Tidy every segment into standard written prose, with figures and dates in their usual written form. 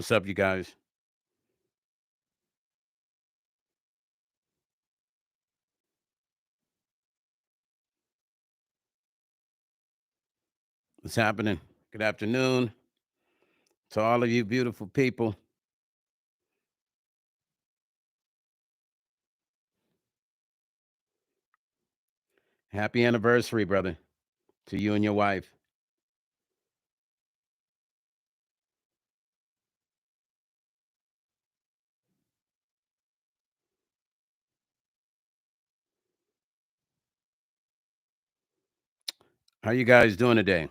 What's up, you guys? What's happening? Good afternoon to all of you beautiful people. Happy anniversary, brother, to you and your wife. How you guys doing today?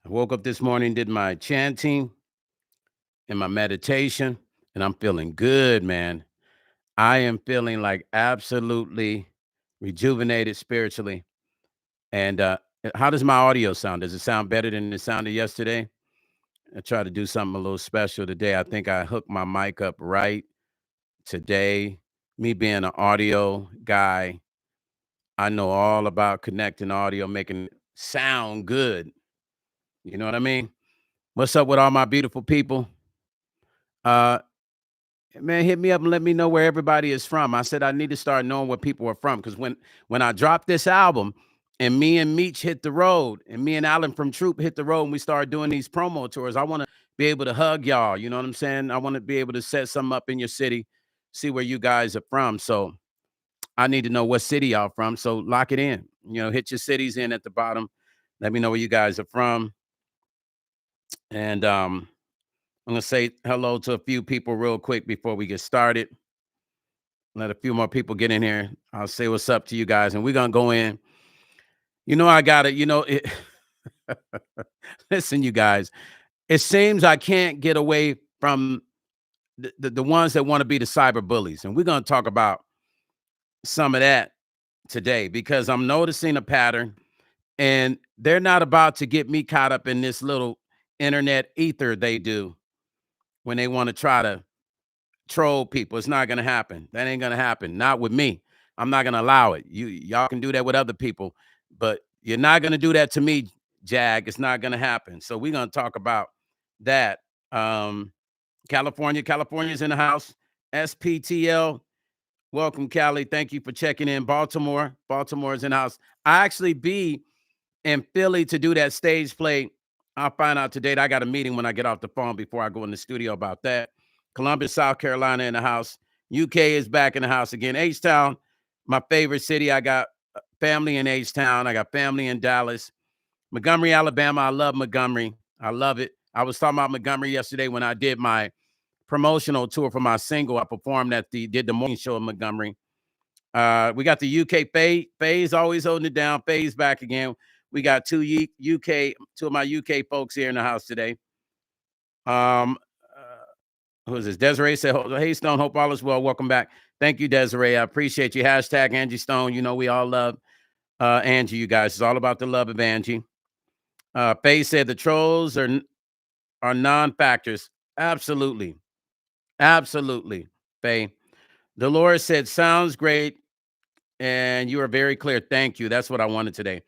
I woke up this morning, did my chanting and my meditation, and I'm feeling good, man. I am feeling like absolutely rejuvenated spiritually. And how does my audio sound? Does it sound better than it sounded yesterday? I try to do something a little special today. I think I hooked my mic up right today. Me being an audio guy, I know all about connecting audio, making it sound good. You know what I mean? What's up with all my beautiful people? Uh, man, hit me up and let me know where everybody is from. I said I need to start knowing where people are from because when I dropped this album and me and Meech hit the road and me and Alan from Troop hit the road and we started doing these promo tours, I want to be able to hug y'all. You know what I'm saying? I want to be able to set something up in your city, see where you guys are from. So I need to know what city y'all from. So lock it in. You know, hit your cities in at the bottom. Let me know where you guys are from. And I'm gonna say hello to a few people real quick before we get started. Let a few more people get in here. I'll say what's up to you guys, and we're gonna go in. You know, I got it. You know, it, listen, you guys. It seems I can't get away from the ones that want to be the cyber bullies, and we're gonna talk about some of that today because I'm noticing a pattern and they're not about to get me caught up in this little internet ether they do when they want to try to troll people. It's not going to happen. That ain't going to happen. Not with me. I'm not going to allow it. Y'all can do that with other people, but you're not going to do that to me, Jag. It's not going to happen. So we're going to talk about that. California's in the house. SPTL. Welcome, Cali. Thank you for checking in. Baltimore is in the house. I actually be in Philly to do that stage play. I'll find out today. I got a meeting when I get off the phone before I go in the studio about that. Columbus, South Carolina in the house. UK is back in the house again. H-Town, my favorite city. I got family in H-Town. I got family in Dallas. Montgomery, Alabama. I love Montgomery. I love it. I was talking about Montgomery yesterday when I did my promotional tour for my single. I performed did the morning show in Montgomery. We got the UK Faye. Faye's always holding it down. Faye's back again. We got two of my UK folks here in the house today. Who is this? Desiree said, "Hey Stone, hope all is well. Welcome back. Thank you, Desiree. I appreciate you. Hashtag Angie Stone. You know we all love Angie. You guys, it's all about the love of Angie." Faye said the trolls are non-factors. Absolutely, absolutely. Faye. Dolores said, "Sounds great. And you are very clear. Thank you. That's what I wanted today."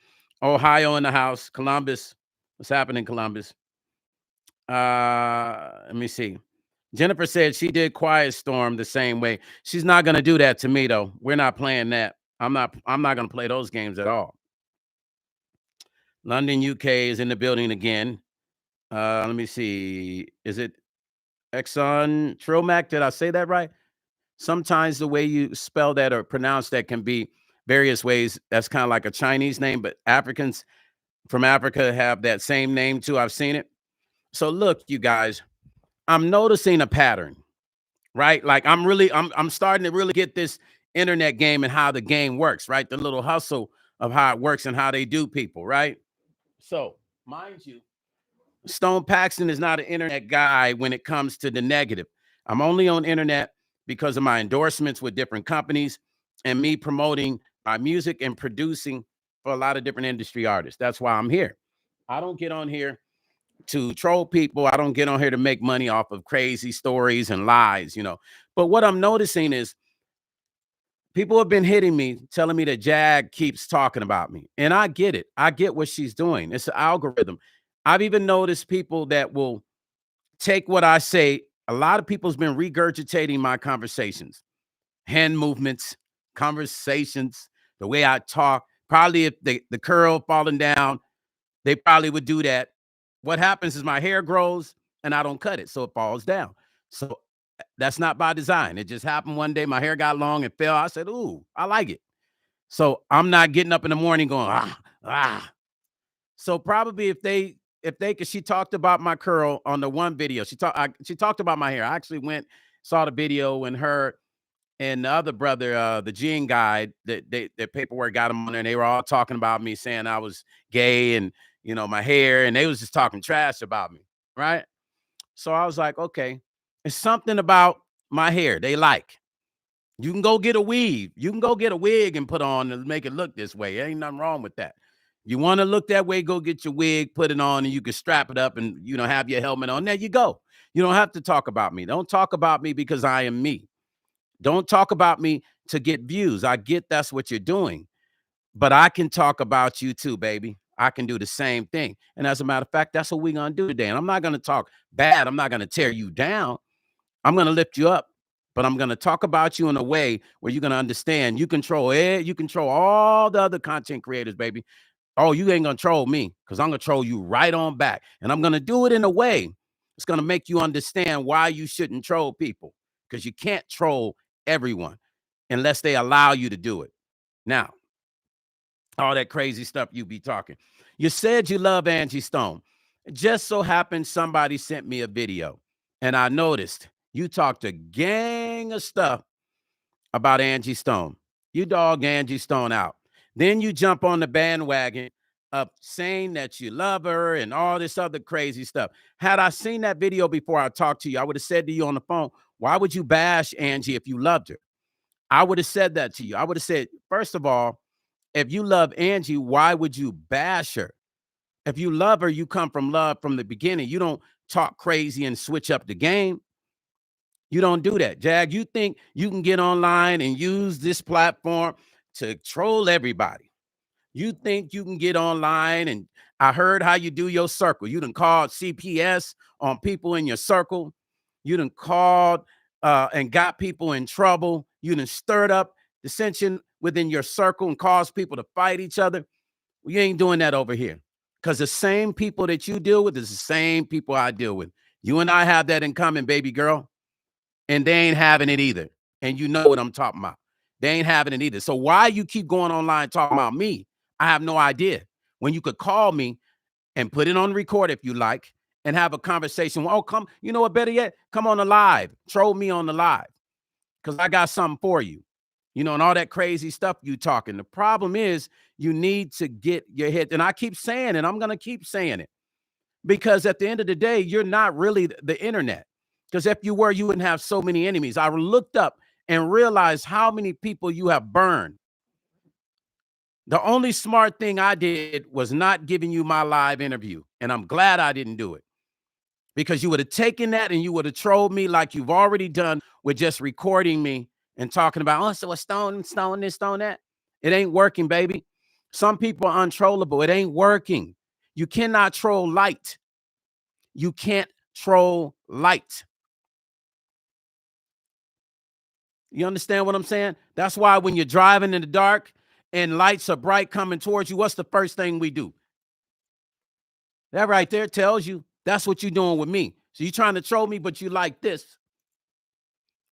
Ohio in the house. Columbus. What's happening, Columbus? Let me see. Jennifer said she did Quiet Storm the same way. She's not gonna do that to me though. We're not playing that. I'm not gonna play those games at all. London, UK is in the building again. Let me see. Is it Exxon Tromac? Did I say that right? Sometimes the way you spell that or pronounce that can be various ways. That's kind of like a Chinese name, but Africans from Africa have that same name too. I've seen it. So look, you guys, I'm noticing a pattern, right? Like I'm starting to really get this internet game and how the game works, right? The little hustle of how it works and how they do people, right? So, mind you, Stone Paxton is not an internet guy when it comes to the negative. I'm only on internet because of my endorsements with different companies and me promoting my music and producing for a lot of different industry artists. That's why I'm here. I don't get on here to troll people. I don't get on here to make money off of crazy stories and lies, you know. But what I'm noticing is people have been hitting me, telling me that Jag keeps talking about me. And I get it. I get what she's doing. It's an algorithm. I've even noticed people that will take what I say. A lot of people's been regurgitating my conversations, hand movements, conversations, the way I talk. Probably if the curl falling down, they probably would do that. What happens is my hair grows and I don't cut it, so it falls down. So that's not by design. It just happened one day. My hair got long and fell. I said, "Ooh, I like it." So I'm not getting up in the morning going, ah. So probably if they because she talked about my curl on the one video. She talked about my hair. I actually went, saw the video when her and the other brother, the gene guy, their paperwork got them on there, and they were all talking about me, saying I was gay and my hair, and they was just talking trash about me, right? So I was like, okay, it's something about my hair they like. You can go get a weave. You can go get a wig and put on and make it look this way. Ain't nothing wrong with that. You want to look that way, go get your wig, put it on, and you can strap it up and have your helmet on. There you go. You don't have to talk about me. Don't talk about me because I am me. Don't talk about me to get views. I get that's what you're doing. But I can talk about you too, baby. I can do the same thing. And as a matter of fact, that's what we're going to do today. And I'm not going to talk bad. I'm not going to tear you down. I'm going to lift you up. But I'm going to talk about you in a way where you're going to understand you control it. You control all the other content creators, baby. Oh, you ain't going to troll me because I'm going to troll you right on back. And I'm going to do it in a way it's going to make you understand why you shouldn't troll people, because you can't troll everyone unless they allow you to do it. Now, all that crazy stuff you be talking. You said you love Angie Stone. It just so happened somebody sent me a video, and I noticed you talked a gang of stuff about Angie Stone. You dog Angie Stone out. Then you jump on the bandwagon of saying that you love her and all this other crazy stuff. Had I seen that video before I talked to you, I would have said to you on the phone, why would you bash Angie if you loved her? I would have said that to you. I would have said, first of all, if you love Angie, why would you bash her? If you love her, you come from love from the beginning. You don't talk crazy and switch up the game. You don't do that. Jag, you think you can get online and use this platform to troll everybody. You think you can get online, and I heard how you do your circle. You done called CPS on people in your circle. You done called and got people in trouble. You done stirred up dissension within your circle and caused people to fight each other. Well, you ain't doing that over here, because the same people that you deal with is the same people I deal with. You and I have that in common, baby girl, and they ain't having it either. And you know what I'm talking about. They ain't having it either. So why you keep going online talking about me? I have no idea. When you could call me and put it on record if you like and have a conversation. Oh, come, you know what, better yet, come on the live. Troll me on the live, because I got something for you. And all that crazy stuff you talking. The problem is you need to get your head. And I keep saying it. I'm going to keep saying it, because at the end of the day, you're not really the internet. Because if you were, you wouldn't have so many enemies. I looked up and realized how many people you have burned. The only smart thing I did was not giving you my live interview. And I'm glad I didn't do it, because you would have taken that and you would have trolled me like you've already done with just recording me and talking about, oh, so a stone this, stone that. It ain't working, baby. Some people are untrollable. It ain't working. You cannot troll light. You can't troll light. You understand what I'm saying? That's why when you're driving in the dark and lights are bright coming towards you, what's the first thing we do? That right there tells you that's what you're doing with me. So you're trying to troll me, but you like this.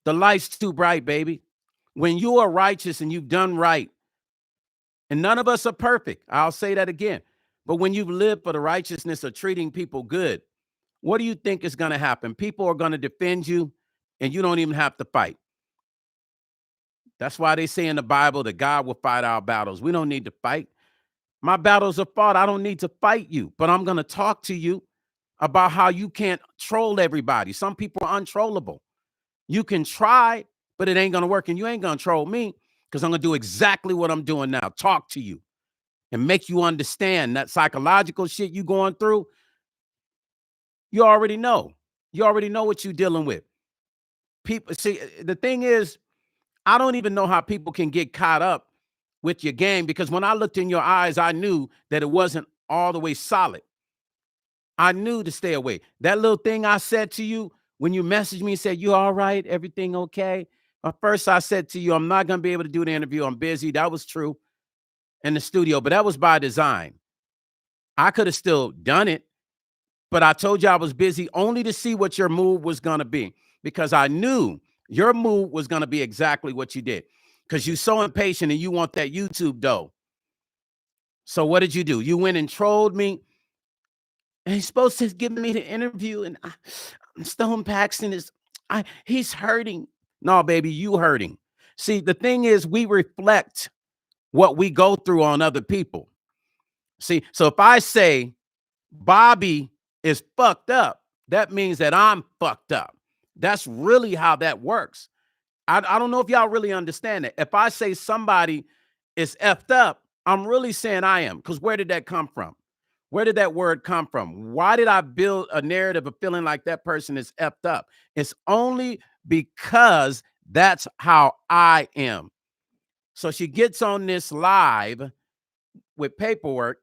The light's too bright, baby. When you are righteous and you've done right, and none of us are perfect, I'll say that again. But when you've lived for the righteousness of treating people good, what do you think is going to happen? People are going to defend you, and you don't even have to fight. That's why they say in the Bible that God will fight our battles. We don't need to fight. My battles are fought. I don't need to fight you, but I'm going to talk to you about how you can't troll everybody. Some people are untrollable. You can try, but it ain't going to work, and you ain't going to troll me, because I'm going to do exactly what I'm doing now. Talk to you and make you understand that psychological shit you going through. You already know. You already know what you're dealing with. People, see, the thing is, I don't even know how people can get caught up with your game, because when I looked in your eyes, I knew that it wasn't all the way solid. I knew to stay away. That little thing I said to you when you messaged me and said, "You all right? Everything okay?" First, I said to you, "I'm not going to be able to do the interview. I'm busy." That was true in the studio, but that was by design. I could have still done it, but I told you I was busy only to see what your move was going to be, because I knew your move was going to be exactly what you did, because you're so impatient and you want that YouTube dough. So what did you do? You went and trolled me, and he's supposed to give me the interview, and Stone Paxton he's hurting. No, baby, you hurting. See, the thing is, we reflect what we go through on other people. See, so if I say Bobby is fucked up, that means that I'm fucked up. That's really how that works. I don't know if y'all really understand it. If I say somebody is effed up, I'm really saying I am. Because where did that come from? Where did that word come from? Why did I build a narrative of feeling like that person is effed up? It's only because that's how I am. So she gets on this live with paperwork,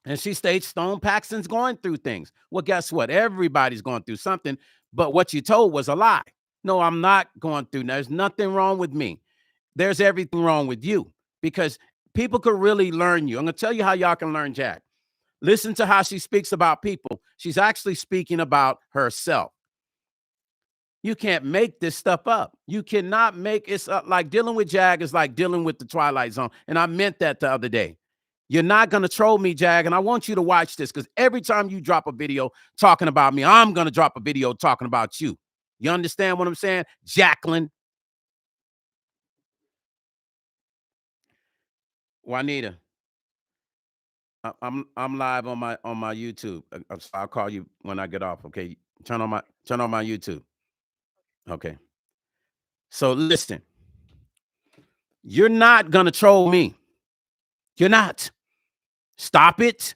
and she states Stone Paxton's going through things. Well, guess what? Everybody's going through something, but what you told was a lie. No, I'm not going through. There's nothing wrong with me. There's everything wrong with you, because people could really learn you. I'm going to tell you how y'all can learn Jack. Listen to how she speaks about people. She's actually speaking about herself. You can't make this stuff up. You cannot make it up. Like dealing with Jag is like dealing with the Twilight Zone. And I meant that the other day. You're not going to troll me, Jag. And I want you to watch this, because every time you drop a video talking about me, I'm going to drop a video talking about you. You understand what I'm saying? Jacqueline. Juanita. I'm live on my YouTube. I'll call you when I get off. Okay. Turn on my YouTube. Okay. So listen, you're not going to troll me. You're not. Stop it.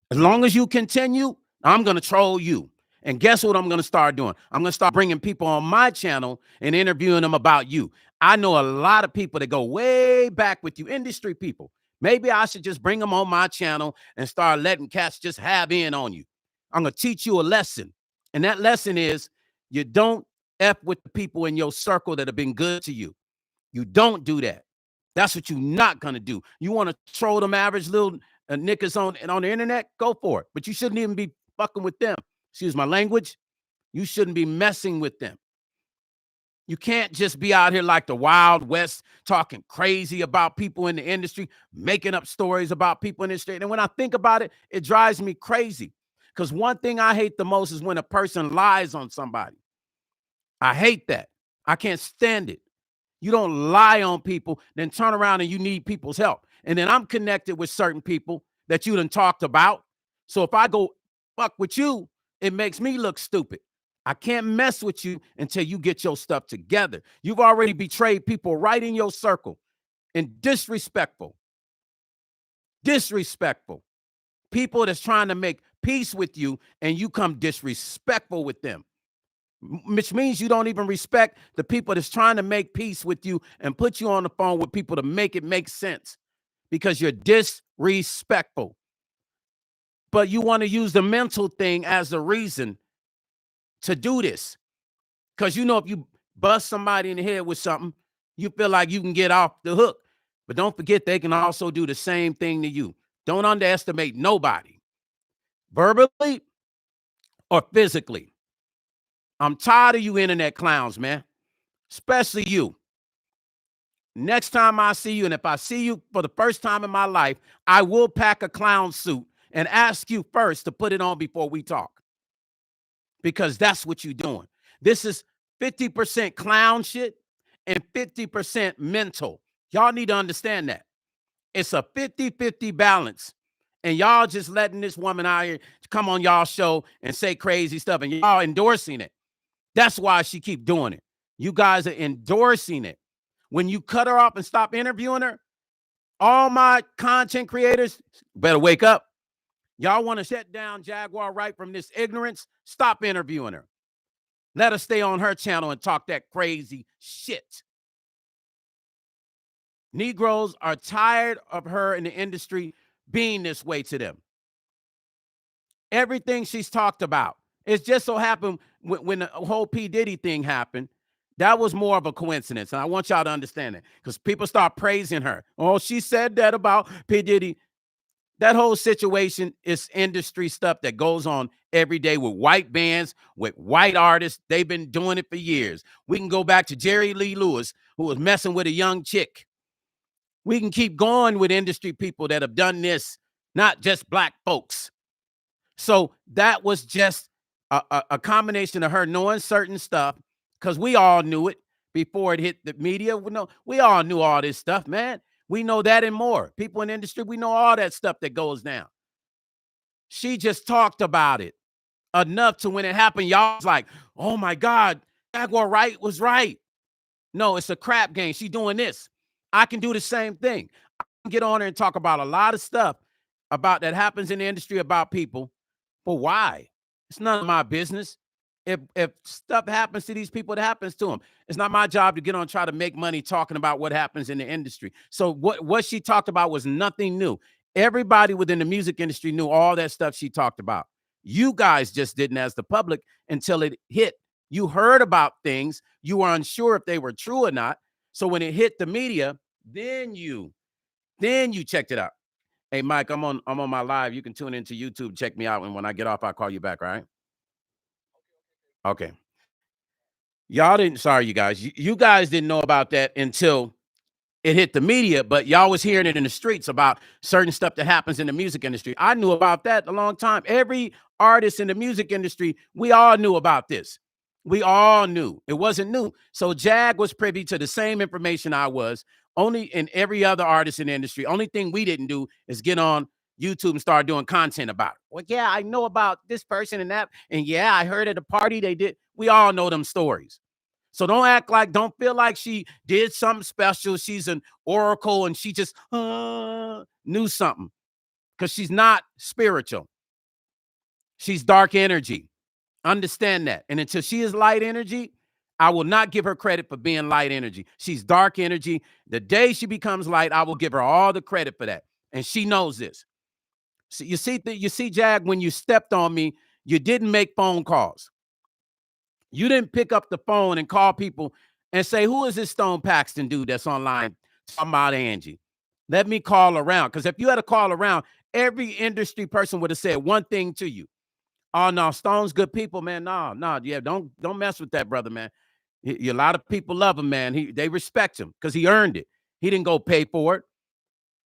As long as you continue, I'm going to troll you. And guess what I'm going to start doing? I'm going to start bringing people on my channel and interviewing them about you. I know a lot of people that go way back with you, industry people. Maybe I should just bring them on my channel and start letting cats just have in on you. I'm going to teach you a lesson. And that lesson is, you don't F with the people in your circle that have been good to you. You don't do that. That's what you're not going to do. You want to troll them average little niggas on the internet? Go for it. But you shouldn't even be fucking with them. Excuse my language. You shouldn't be messing with them. You can't just be out here like the Wild West talking crazy about people in the industry, making up stories about people in the industry. And when I think about it, it drives me crazy. Because one thing I hate the most is when a person lies on somebody. I hate that. I can't stand it. You don't lie on people, then turn around and you need people's help. And then I'm connected with certain people that you done talked about. So if I go fuck with you, it makes me look stupid. I can't mess with you until you get your stuff together. You've already betrayed people right in your circle, and disrespectful. Disrespectful. People that's trying to make peace with you, and you come disrespectful with them, which means you don't even respect the people that's trying to make peace with you and put you on the phone with people to make it make sense, because you're disrespectful. But you want to use the mental thing as a reason to do this, because you know if you bust somebody in the head with something, you feel like you can get off the hook. But don't forget, they can also do the same thing to you. Don't underestimate nobody, verbally or physically. I'm tired of you internet clowns, man, especially you. Next time I see you, and if I see you for the first time in my life, I will pack a clown suit and ask you first to put it on before we talk, because that's what you're doing. This is 50% clown shit and 50% mental. Y'all need to understand that. It's a 50-50 balance. And y'all just letting this woman out here come on y'all show and say crazy stuff, and y'all endorsing it. That's why she keep doing it. You guys are endorsing it. When you cut her off and stop interviewing her, all my content creators better wake up. Y'all want to shut down Jaguar Wright from this ignorance? Stop interviewing her. Let her stay on her channel and talk that crazy shit. Negroes are tired of her in the industry being this way to them. Everything she's talked about. It's just so happened when the whole P. Diddy thing happened, that was more of a coincidence. And I want y'all to understand it because people start praising her. Oh, she said that about P. Diddy. That whole situation is industry stuff that goes on every day with white bands, with white artists. They've been doing it for years. We can go back to Jerry Lee Lewis, who was messing with a young chick. We can keep going with industry people that have done this, not just black folks. So that was just a combination of her knowing certain stuff because we all knew it before it hit the media. We all knew all this stuff, man. We know that and more. People in the industry, we know all that stuff that goes down. She just talked about it enough to when it happened, y'all was like, oh my God, Jaguar Wright was right. No, it's a crap game. She's doing this. I can do the same thing. I can get on there and talk about a lot of stuff about that happens in the industry about people. But why? It's none of my business. If stuff happens to these people, it happens to them. It's not my job to get on and try to make money talking about what happens in the industry. So what she talked about was nothing new. Everybody within the music industry knew all that stuff she talked about. You guys just didn't as the public until it hit. You heard about things. You were unsure if they were true or not. So when it hit the media, then you checked it out. Hey, Mike, I'm on my live. You can tune into YouTube, check me out. And when I get off, I'll call you back, all right? Okay. Y'all didn't, sorry, you guys. You guys didn't know about that until it hit the media, but y'all was hearing it in the streets about certain stuff that happens in the music industry. I knew about that a long time. Every artist in the music industry, we all knew about this. We all knew. It wasn't new. So Jag was privy to the same information I was, only in every other artist in the industry. Only thing we didn't do is get on YouTube and start doing content about it. Well, yeah, I know about this person and that. And yeah, I heard at a party they did. We all know them stories. So don't feel like she did something special. She's an oracle and she just knew something because she's not spiritual. She's dark energy. Understand that. And until she is light energy, I will not give her credit for being light energy. She's dark energy. The day she becomes light, I will give her all the credit for that. And she knows this. So you see, Jag, when you stepped on me, you didn't make phone calls. You didn't pick up the phone and call people and say, who is this Stone Paxton dude that's online talking about Angie? Let me call around. Because if you had a call around, every industry person would have said one thing to you. Oh, no, Stone's good people, man. No, yeah, don't mess with that brother, man. A lot of people love him, man. They respect him because he earned it. He didn't go pay for it.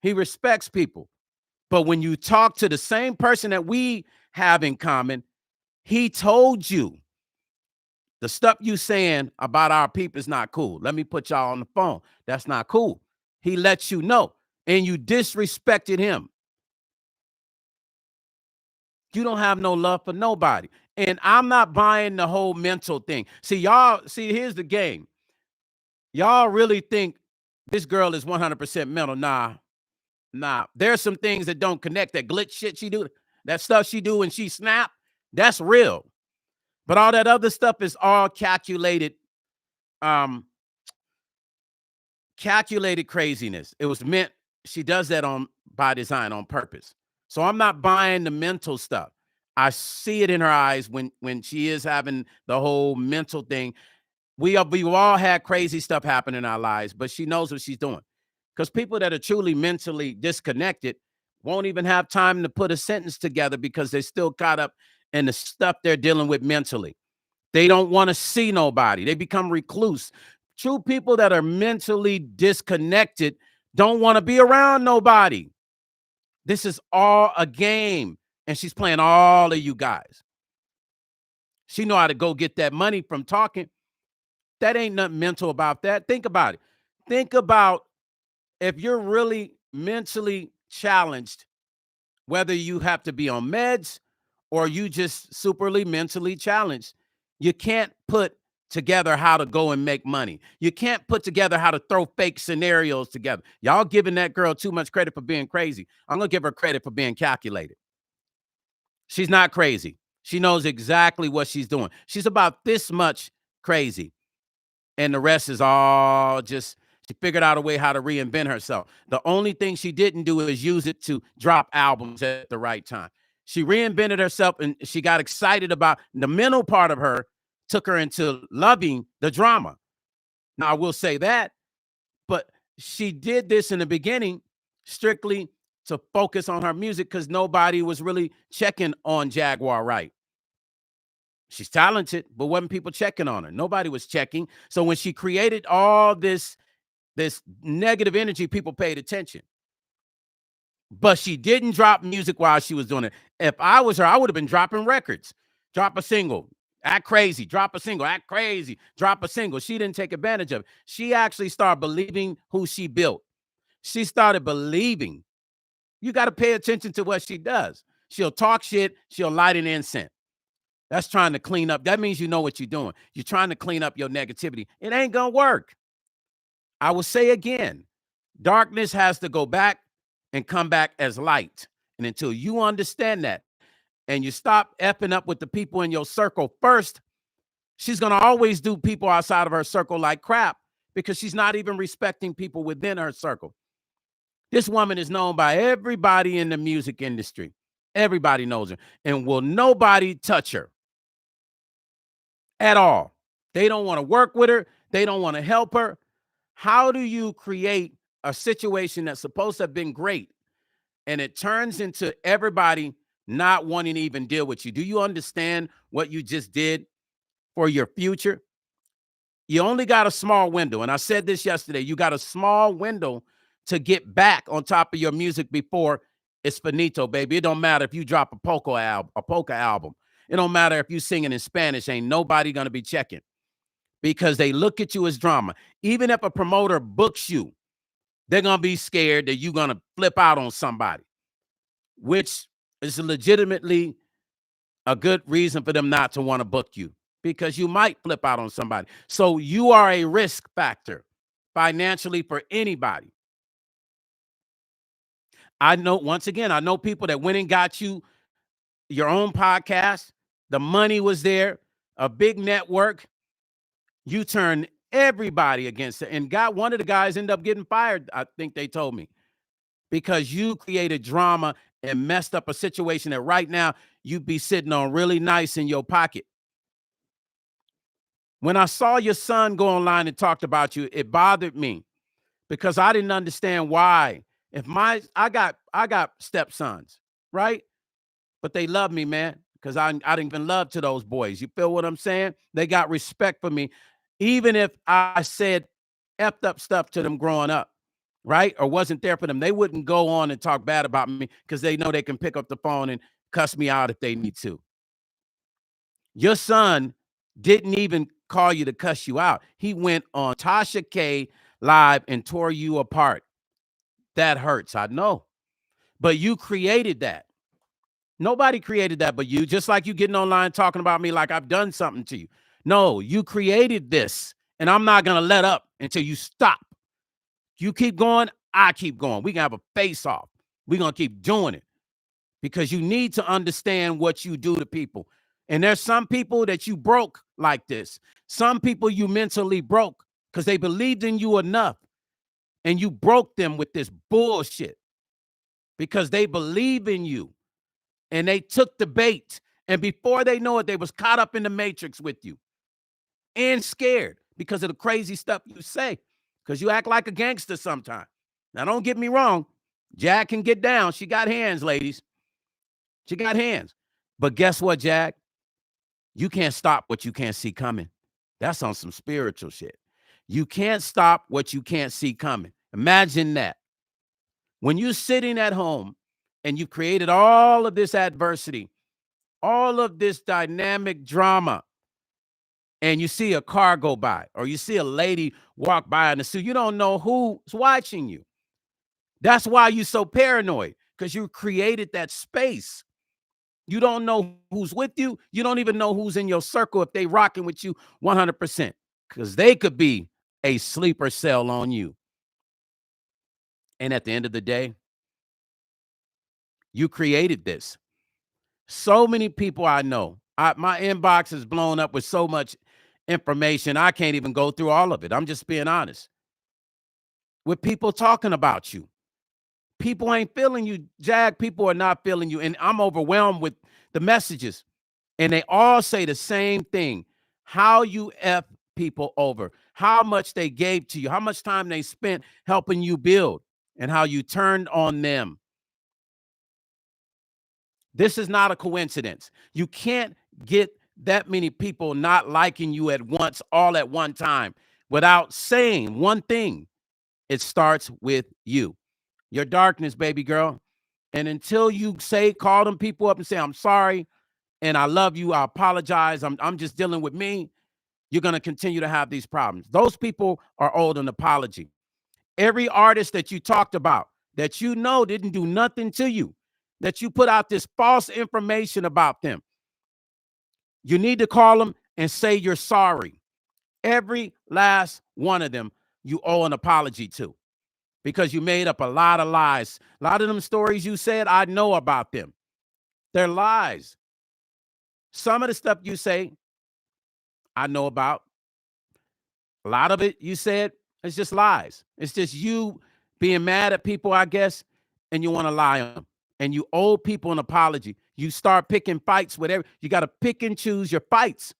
He respects people. But when you talk to the same person that we have in common, he told you the stuff you saying about our people is not cool. Let me put y'all on the phone. That's not cool. He lets you know, and you disrespected him. You don't have no love for nobody. And I'm not buying the whole mental thing. Here's the game. Y'all really think this girl is 100% mental. Nah. There's some things that don't connect, that glitch shit she do, that stuff she do when she snap, that's real. But all that other stuff is all calculated craziness. It was meant, she does that by design, on purpose. So I'm not buying the mental stuff. I see it in her eyes when she is having the whole mental thing. We've all had crazy stuff happen in our lives, but she knows what she's doing. Because people that are truly mentally disconnected won't even have time to put a sentence together because they're still caught up in the stuff they're dealing with mentally. They don't want to see nobody. They become recluse. True people that are mentally disconnected don't want to be around nobody. This is all a game, and she's playing all of you guys. She know how to go get that money from talking. That ain't nothing mental about that. Think about it. Think about if you're really mentally challenged, whether you have to be on meds or you just superly mentally challenged, you can't put together how to go and make money. You can't put together how to throw fake scenarios together. Y'all giving that girl too much credit for being crazy. I'm going to give her credit for being calculated. She's not crazy. She knows exactly what she's doing. She's about this much crazy. And the rest is all just, she figured out a way how to reinvent herself. The only thing she didn't do is use it to drop albums at the right time. She reinvented herself and she got excited about the mental part of her, took her into loving the drama. Now, I will say that, but she did this in the beginning strictly to focus on her music because nobody was really checking on Jaguar Wright. She's talented, but wasn't people checking on her? Nobody was checking. So when she created all this negative energy, people paid attention. But she didn't drop music while she was doing it. If I was her, I would have been dropping records. Drop a single, act crazy, drop a single, act crazy, drop a single. She didn't take advantage of it. She actually started believing who she built. She started believing. You got to pay attention to what she does. She'll talk shit. She'll light an incense. That's trying to clean up. That means you know what you're doing. You're trying to clean up your negativity. It ain't going to work. I will say again, darkness has to go back and come back as light. And until you understand that and you stop effing up with the people in your circle first, she's going to always do people outside of her circle like crap because she's not even respecting people within her circle. This woman is known by everybody in the music industry. Everybody knows her. And will nobody touch her at all? They don't want to work with her. They don't want to help her. How do you create a situation that's supposed to have been great and it turns into everybody not wanting to even deal with you? Do you understand what you just did for your future? You only got a small window. And I said this yesterday. You got a small window to get back on top of your music before it's finito, baby. It don't matter if you drop a polka album. It don't matter if you singing in Spanish. Ain't nobody going to be checking because they look at you as drama. Even if a promoter books you, they're going to be scared that you're going to flip out on somebody, which is legitimately a good reason for them not to want to book you because you might flip out on somebody. So you are a risk factor financially for anybody. I know, once again, I know people that went and got you your own podcast. The money was there, a big network. You turn everybody against it. And one of the guys ended up getting fired, I think they told me, because you created drama and messed up a situation that right now you'd be sitting on really nice in your pocket. When I saw your son go online and talked about you, it bothered me because I didn't understand why. If I got stepsons, right? But they love me, man, because I didn't even love to those boys. You feel what I'm saying? They got respect for me, even if I said effed up stuff to them growing up, right? Or wasn't there for them. They wouldn't go on and talk bad about me because they know they can pick up the phone and cuss me out if they need to. Your son didn't even call you to cuss you out. He went on Tasha K live and tore you apart. That hurts, I know. But you created that. Nobody created that but you, just like you getting online talking about me like I've done something to you. No, you created this, and I'm not going to let up until you stop. You keep going, I keep going. We can have a face-off. We're going to keep doing it because you need to understand what you do to people. And there's some people that you broke like this. Some people you mentally broke because they believed in you enough, and you broke them with this bullshit because they believe in you. And they took the bait. And before they know it, they was caught up in the matrix with you and scared because of the crazy stuff you say, because you act like a gangster sometimes. Now, don't get me wrong. Jag can get down. She got hands, ladies. She got hands. But guess what, Jag? You can't stop what you can't see coming. That's on some spiritual shit. You can't stop what you can't see coming. Imagine that. When you're sitting at home and you've created all of this adversity, all of this dynamic drama, and you see a car go by or you see a lady walk by in the suit, you don't know who's watching you. That's why you're so paranoid, because you created that space. You don't know who's with you. You don't even know who's in your circle if they rocking with you 100%, because they could be a sleeper cell on you. And at the end of the day, you created this. So many people I know, my inbox is blown up with so much information. I can't even go through all of it. I'm just being honest. With people talking about you, People ain't feeling you, Jag. People are not feeling you. And I'm overwhelmed with the messages. And they all say the same thing. How you F people over, how much they gave to you, how much time they spent helping you build, and how you turned on them. This is not a coincidence. You can't get that many people not liking you at once, all at one time, without saying one thing. It starts with you, your darkness, baby girl. And until you call them people up and say, I'm sorry, and I love you, I apologize, I'm just dealing with me, you're going to continue to have these problems. Those people are owed an apology. Every artist that you talked about that you know didn't do nothing to you, that you put out this false information about them, you need to call them and say you're sorry. Every last one of them you owe an apology to, because you made up a lot of lies. A lot of them stories you said, I know about them. They're lies. Some of the stuff you say, I know about. A lot of it you said, it's just lies. It's just you being mad at people, I guess, and you want to lie on them. And you owe people an apology. You start picking fights with you got to pick and choose your fights.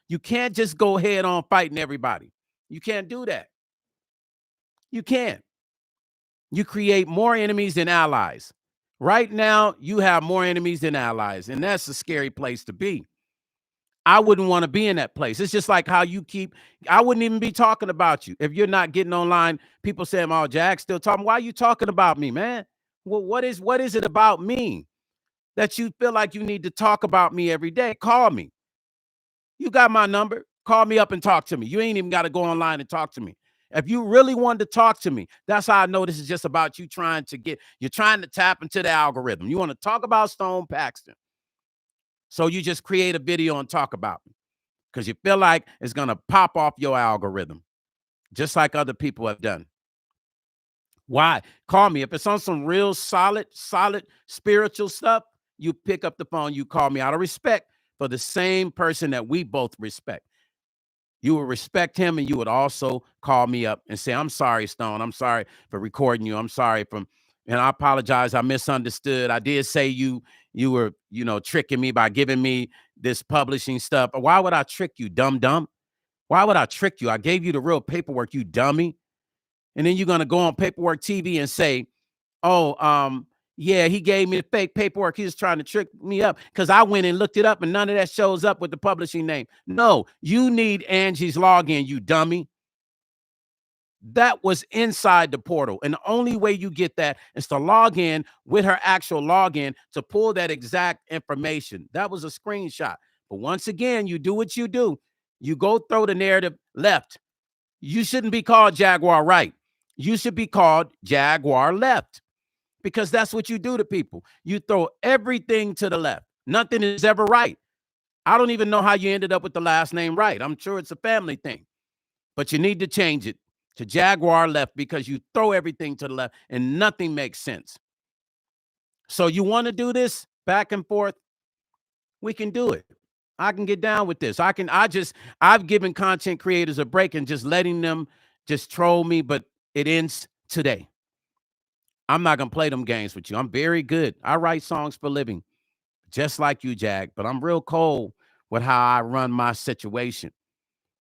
You can't just go head on fighting everybody. You can't do that. You can't. You create more enemies than allies. Right now, you have more enemies than allies, and that's a scary place to be. I wouldn't want to be in that place. It's just like how you I wouldn't even be talking about you. If you're not getting online, people saying, oh, Jack's still talking. Why are you talking about me, man? Well, what is it about me that you feel like you need to talk about me every day? Call me. You got my number. Call me up and talk to me. You ain't even got to go online and talk to me. If you really wanted to talk to me, that's how I know this is just about you you're trying to tap into the algorithm. You want to talk about Stone Paxton. So you just create a video and talk about me because you feel like it's going to pop off your algorithm, just like other people have done. Why? Call me. If it's on some real solid spiritual stuff, you pick up the phone, you call me out of respect for the same person that we both respect. You would respect him, and you would also call me up and say, I'm sorry, Stone. I'm sorry for recording you. I'm sorry and I apologize. I misunderstood. I did say you were, tricking me by giving me this publishing stuff. Why would I trick you, dumb? Why would I trick you? I gave you the real paperwork, you dummy. And then you're going to go on Paperwork TV and say, oh, yeah, he gave me the fake paperwork. He was trying to trick me up because I went and looked it up and none of that shows up with the publishing name. No, you need Angie's login, you dummy. That was inside the portal. And the only way you get that is to log in with her actual login to pull that exact information. That was a screenshot. But once again, you do what you do. You go throw the narrative left. You shouldn't be called Jaguar Right. You should be called Jaguar Left, because that's what you do to people. You throw everything to the left. Nothing is ever right. I don't even know how you ended up with the last name Wright. I'm sure it's a family thing, but you need to change it to Jaguar Left because you throw everything to the left and nothing makes sense. So you want to do this back and forth? We can do it. I can get down with this. I've given content creators a break and just letting them just troll me, but it ends today. I'm not going to play them games with you. I'm very good. I write songs for a living, just like you, Jag, but I'm real cold with how I run my situation.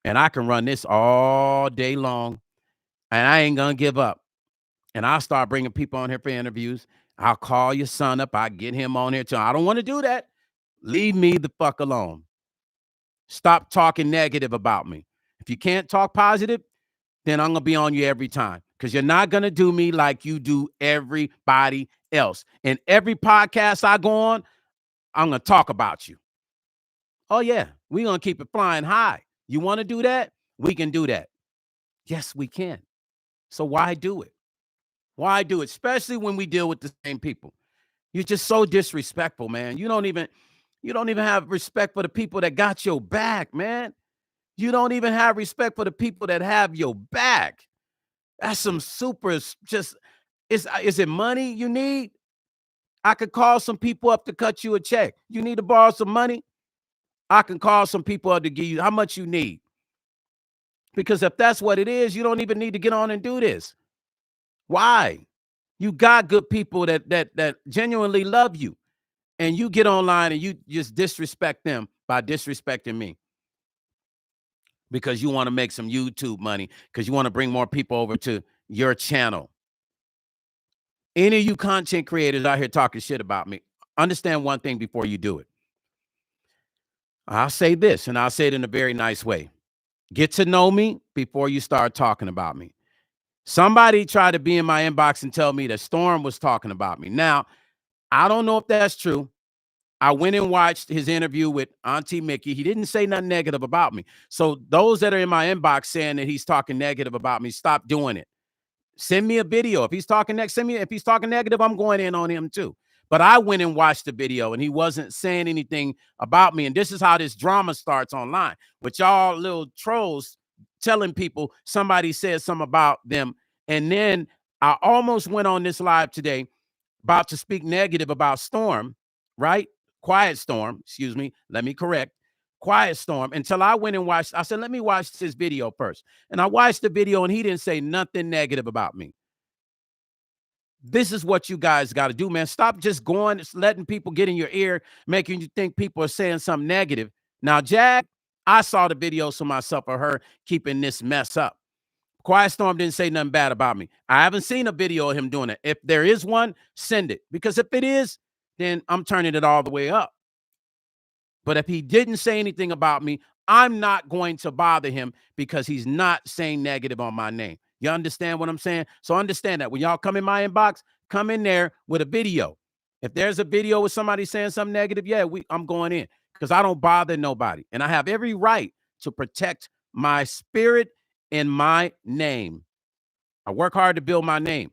And I can run this all day long, and I ain't going to give up. And I'll start bringing people on here for interviews. I'll call your son up. I get him on here too. I don't want to do that. Leave me the fuck alone. Stop talking negative about me. If you can't talk positive, then I'm going to be on you every time, because you're not going to do me like you do everybody else. And every podcast I go on, I'm going to talk about you. Oh, yeah, we're going to keep it flying high. You want to do that? We can do that. Yes, we can. So why do it? Why do it? Especially when we deal with the same people. You're just so disrespectful, man. You don't even have respect for the people that got your back, man. You don't even have respect for the people that have your back. That's some super just, is it money you need? I could call some people up to cut you a check. You need to borrow some money? I can call some people up to give you how much you need. Because if that's what it is, you don't even need to get on and do this. Why? You got good people that genuinely love you, and you get online and you just disrespect them by disrespecting me because you want to make some YouTube money, because you want to bring more people over to your channel. Any of you content creators out here talking shit about me, understand one thing before you do it. I'll say this, and I'll say it in a very nice way. Get to know me before you start talking about me. Somebody tried to be in my inbox and tell me that Storm was talking about me. Now, I don't know if that's true. I went and watched his interview with Auntie Mickey. He didn't say nothing negative about me. So those that are in my inbox saying that he's talking negative about me, stop doing it. Send me a video. If he's talking next, send me. If he's talking negative, I'm going in on him too. But I went and watched the video, and he wasn't saying anything about me. And this is how this drama starts online, with y'all little trolls telling people somebody said something about them. And then I almost went on this live today about to speak negative about Storm, right? Quiet Storm, excuse me. Let me correct. Quiet Storm, until I went and watched. I said, let me watch this video first. And I watched the video, and he didn't say nothing negative about me. This is what you guys got to do, man. Stop just going, letting people get in your ear, making you think people are saying something negative. Now, Jag, I saw the videos for myself of her keeping this mess up. Quiet Storm didn't say nothing bad about me. I haven't seen a video of him doing it. If there is one, send it. Because if it is, then I'm turning it all the way up. But if he didn't say anything about me, I'm not going to bother him because he's not saying negative on my name. You understand what I'm saying? So understand that when y'all come in my inbox, come in there with a video. If there's a video with somebody saying something negative, yeah, I'm going in because I don't bother nobody. And I have every right to protect my spirit and my name. I work hard to build my name.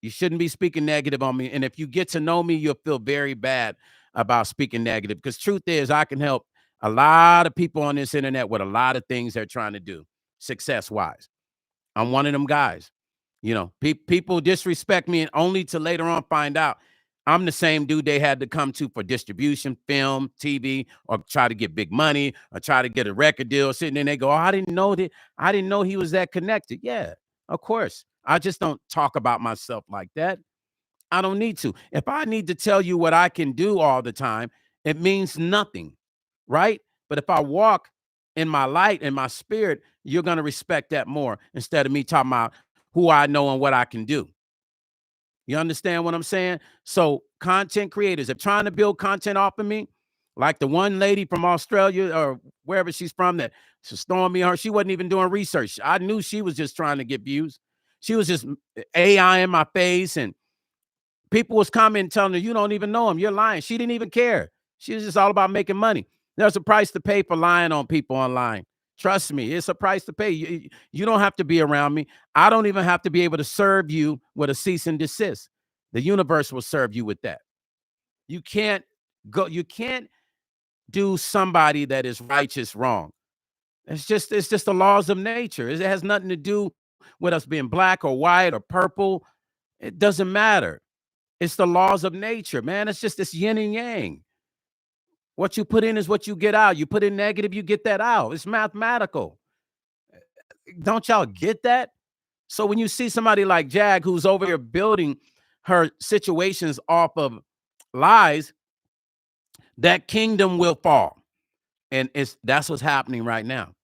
You shouldn't be speaking negative on me. And if you get to know me, you'll feel very bad about speaking negative, because truth is I can help a lot of people on this internet with a lot of things they're trying to do success-wise. I'm one of them guys. You know, people disrespect me and only to later on find out I'm the same dude they had to come to for distribution, film, TV, or try to get big money or try to get a record deal. Sitting there, they go, oh, I didn't know that. I didn't know he was that connected. Yeah, of course. I just don't talk about myself like that. I don't need to. If I need to tell you what I can do all the time, it means nothing, right? But if I walk in my light and my spirit, you're going to respect that more instead of me talking about who I know and what I can do. You understand what I'm saying? So content creators are trying to build content off of me, like the one lady from Australia or wherever she's from that stormed me. Her, she wasn't even doing research. I knew she was just trying to get views. She was just AI in my face, and people was commenting, telling her, you don't even know him. You're lying. She didn't even care. She was just all about making money. There's a price to pay for lying on people online. Trust me, it's a price to pay. You don't have to be around me. I don't even have to be able to serve you with a cease and desist. The universe will serve you with that. You can't do somebody that is righteous wrong. It's just the laws of nature. It has nothing to do with us being black or white or purple. It doesn't matter. It's the laws of nature, man. It's just this yin and yang. What you put in is what you get out. You put in negative, you get that out. It's mathematical. Don't y'all get that? So when you see somebody like Jag who's over here building her situations off of lies, that kingdom will fall. And that's what's happening right now.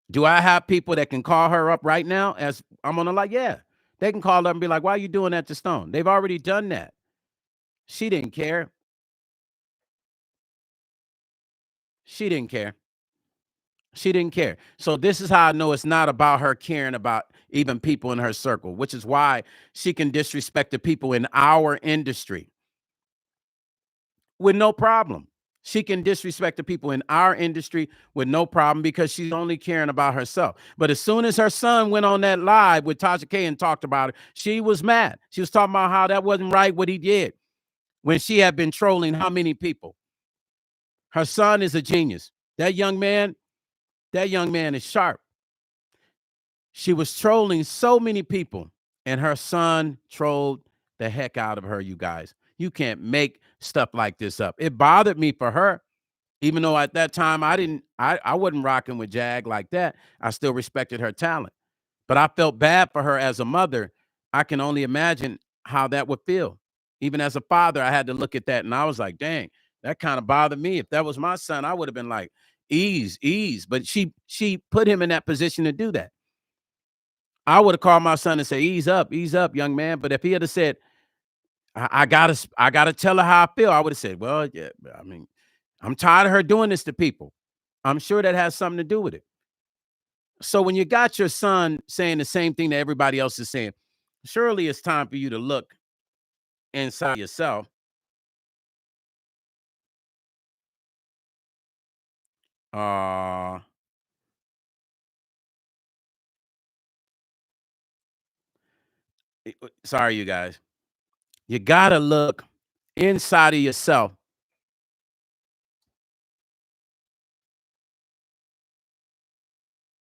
Do I have people that can call her up right now as I'm on the live? Yeah. They can call up and be like, why are you doing that to Stone? They've already done that. She didn't care. She didn't care. She didn't care. So this is how I know it's not about her caring about even people in her circle, which is why she can disrespect the people in our industry with no problem. She can disrespect the people in our industry with no problem because she's only caring about herself. But as soon as her son went on that live with Tasha K and talked about it, she was mad. She was talking about how that wasn't right what he did when she had been trolling how many people. Her son is a genius. That young man is sharp. She was trolling so many people, and her son trolled the heck out of her, you guys. You can't make stuff like this up. It bothered me for her, even though at that time I wasn't rocking with Jag like that. I still respected her talent. But I felt bad for her as a mother. I can only imagine how that would feel. Even as a father, I had to look at that and I was like, dang, that kind of bothered me. If that was my son, I would have been like, ease, ease. But she put him in that position to do that. I would have called my son and say, ease up, young man. But if he had said, I gotta tell her how I feel, I would have said, well, yeah, I mean, I'm tired of her doing this to people. I'm sure that has something to do with it. So when you got your son saying the same thing that everybody else is saying, surely it's time for you to look inside yourself. Uh, sorry, you guys. You gotta look inside of yourself.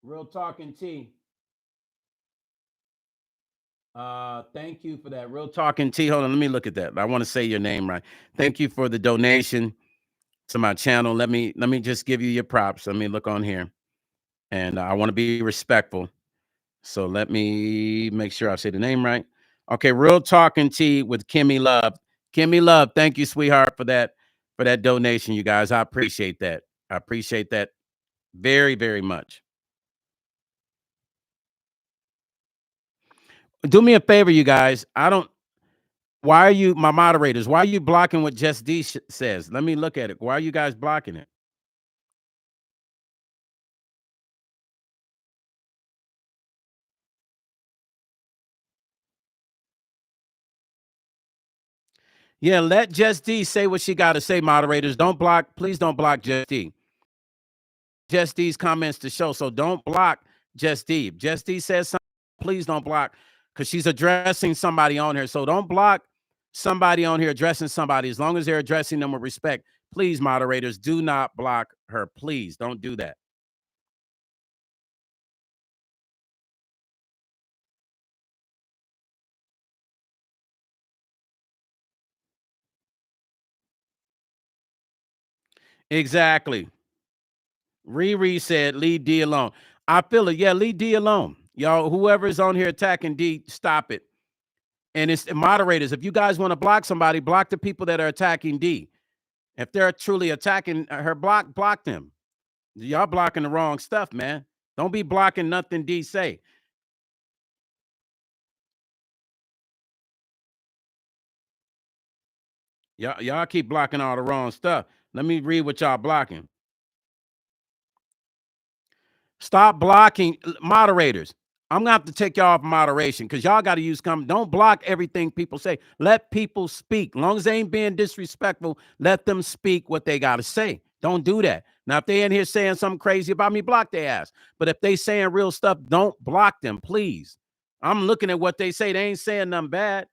Real talking T. Thank you for that. Real talking T. Hold on, let me look at that. I want to say your name right. Thank you for the donation to my channel. Let me just give you your props. Let me look on here, and I want to be respectful. So let me make sure I say the name right. Okay, real talking T with Kimmy Love. Kimmy Love, thank you, sweetheart, for that donation, you guys. I appreciate that. I appreciate that very, very much. Do me a favor, you guys. I don't. Why are you my moderators? Why are you blocking what Just D says? Let me look at it. Why are you guys blocking it? Yeah, let Just D say what she got to say, moderators. Don't block. Please don't block Just D. Just D's comments to show. So don't block Just D. If Just D says something, please don't block because she's addressing somebody on here. So don't block somebody on here addressing somebody as long as they're addressing them with respect. Please, moderators, do not block her. Please don't do that. Exactly. Riri said, leave D alone. I feel it. Yeah, leave D alone. Y'all, whoever is on here attacking D, stop it. And it's moderators. If you guys want to block somebody, block the people that are attacking D. If they're truly attacking her, block them. Y'all blocking the wrong stuff, man. Don't be blocking nothing D say. Y'all keep blocking all the wrong stuff. Let me read what y'all blocking. Stop blocking moderators. I'm gonna have to take y'all off moderation because y'all got to use Don't block everything people say. Let people speak. As long as they ain't being disrespectful, let them speak what they got to say. Don't do that. Now, if they in here saying something crazy about me, block their ass. But if they saying real stuff, don't block them, please. I'm looking at what they say. They ain't saying nothing bad.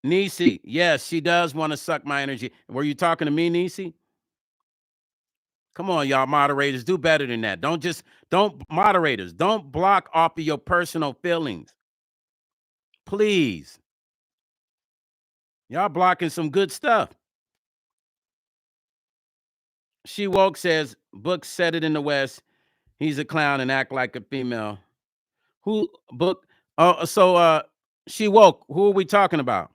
Nisi, yes, she does want to suck my energy. Were you talking to me, Nisi? Come on, y'all moderators, do better than that. Don't moderators, don't block off of your personal feelings. Please. Y'all blocking some good stuff. She woke says, Book said it in the West. He's a clown and act like a female. Who Book? Oh, so she woke. Who are we talking about?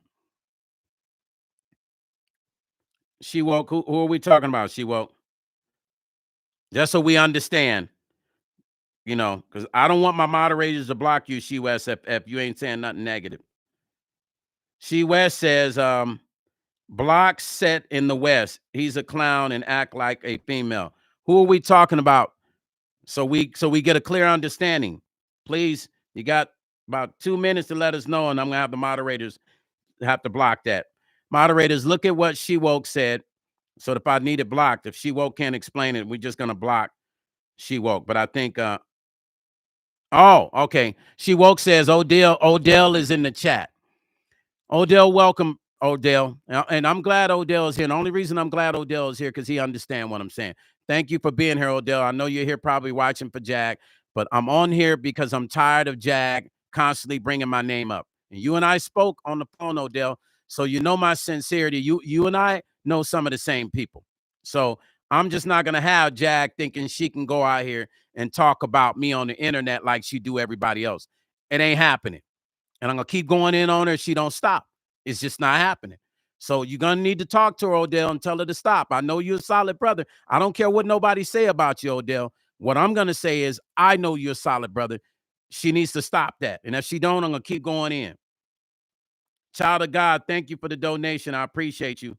She woke. Who are we talking about? She woke. Just so we understand. Because I don't want my moderators to block you, She West, if you ain't saying nothing negative. She West says, block set in the West. He's a clown and act like a female. Who are we talking about? So we get a clear understanding. Please, you got about 2 minutes to let us know, and I'm gonna have the moderators have to block that. Moderators, look at what She Woke said. So if I need it blocked, if She Woke can't explain it, we're just gonna block She Woke. But I think oh, okay. She Woke says Odell is in the chat. Odell, welcome, Odell. And I'm glad Odell is here. The only reason I'm glad Odell is here because he understands what I'm saying. Thank you for being here, Odell. I know you're here probably watching for Jag, but I'm on here because I'm tired of Jag constantly bringing my name up. And you and I spoke on the phone, Odell. So you know my sincerity. You and I know some of the same people. So I'm just not gonna have Jag thinking she can go out here and talk about me on the internet like she do everybody else. It ain't happening. And I'm gonna keep going in on her if she don't stop. It's just not happening. So you're gonna need to talk to her, Odell, and tell her to stop. I know you're a solid brother. I don't care what nobody say about you, Odell. What I'm gonna say is, I know you're a solid brother. She needs to stop that. And if she don't, I'm gonna keep going in. Child of God, thank you for the donation. I appreciate you.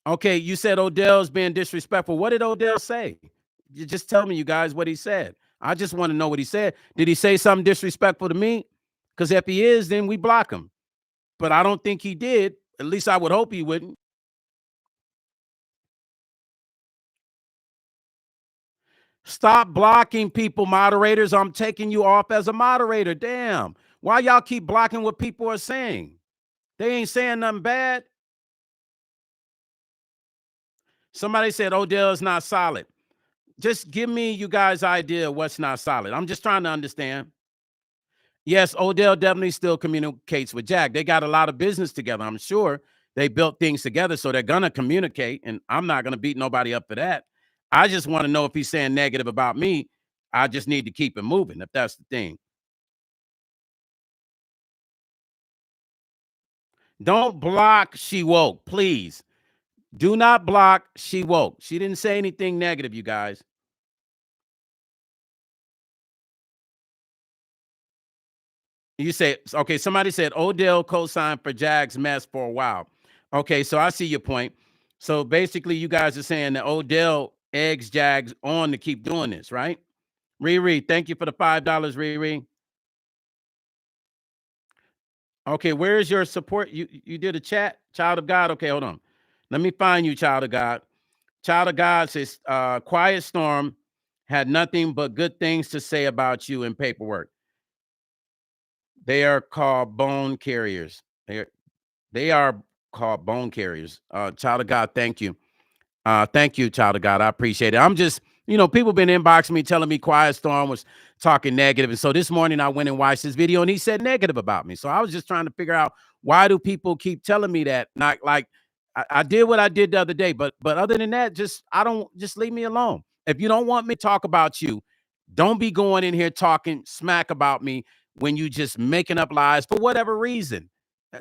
Okay, you said Odell's being disrespectful. What did Odell say? You just tell me, you guys, what he said. I just want to know what he said. Did he say something disrespectful to me? Because if he is, then we block him. But I don't think he did. At least I would hope he wouldn't. Stop blocking people, moderators. I'm taking you off as a moderator. Damn. Why y'all keep blocking what people are saying? They ain't saying nothing bad. Somebody said Odell is not solid. Just give me you guys' idea of what's not solid. I'm just trying to understand. Yes, Odell definitely still communicates with Jack. They got a lot of business together. I'm sure they built things together, so they're gonna communicate, and I'm not gonna beat nobody up for that. I just want to know if he's saying negative about me. I just need to keep it moving, if that's the thing. Don't block She Woke, please. Do not block She Woke. She didn't say anything negative, you guys. You say, okay, somebody said Odell co-signed for Jag's mess for a while. Okay, so I see your point. So basically, you guys are saying that Odell eggs Jags on to keep doing this, right? Riri, thank you for the $5, Riri. Okay, where's your support? You did a chat, child of God. Okay, hold on. Let me find you, child of God. Child of God says, Quiet Storm had nothing but good things to say about you in paperwork. They are called bone carriers. They are called bone carriers. Child of God, thank you. Thank you, child of God. I appreciate it. I'm just, people been inboxing me telling me Quiet Storm was talking negative. And so this morning I went and watched this video and he said negative about me. So I was just trying to figure out, why do people keep telling me that? Not like I did what I did the other day, but other than that, just leave me alone. If you don't want me to talk about you, don't be going in here talking smack about me when you just making up lies for whatever reason.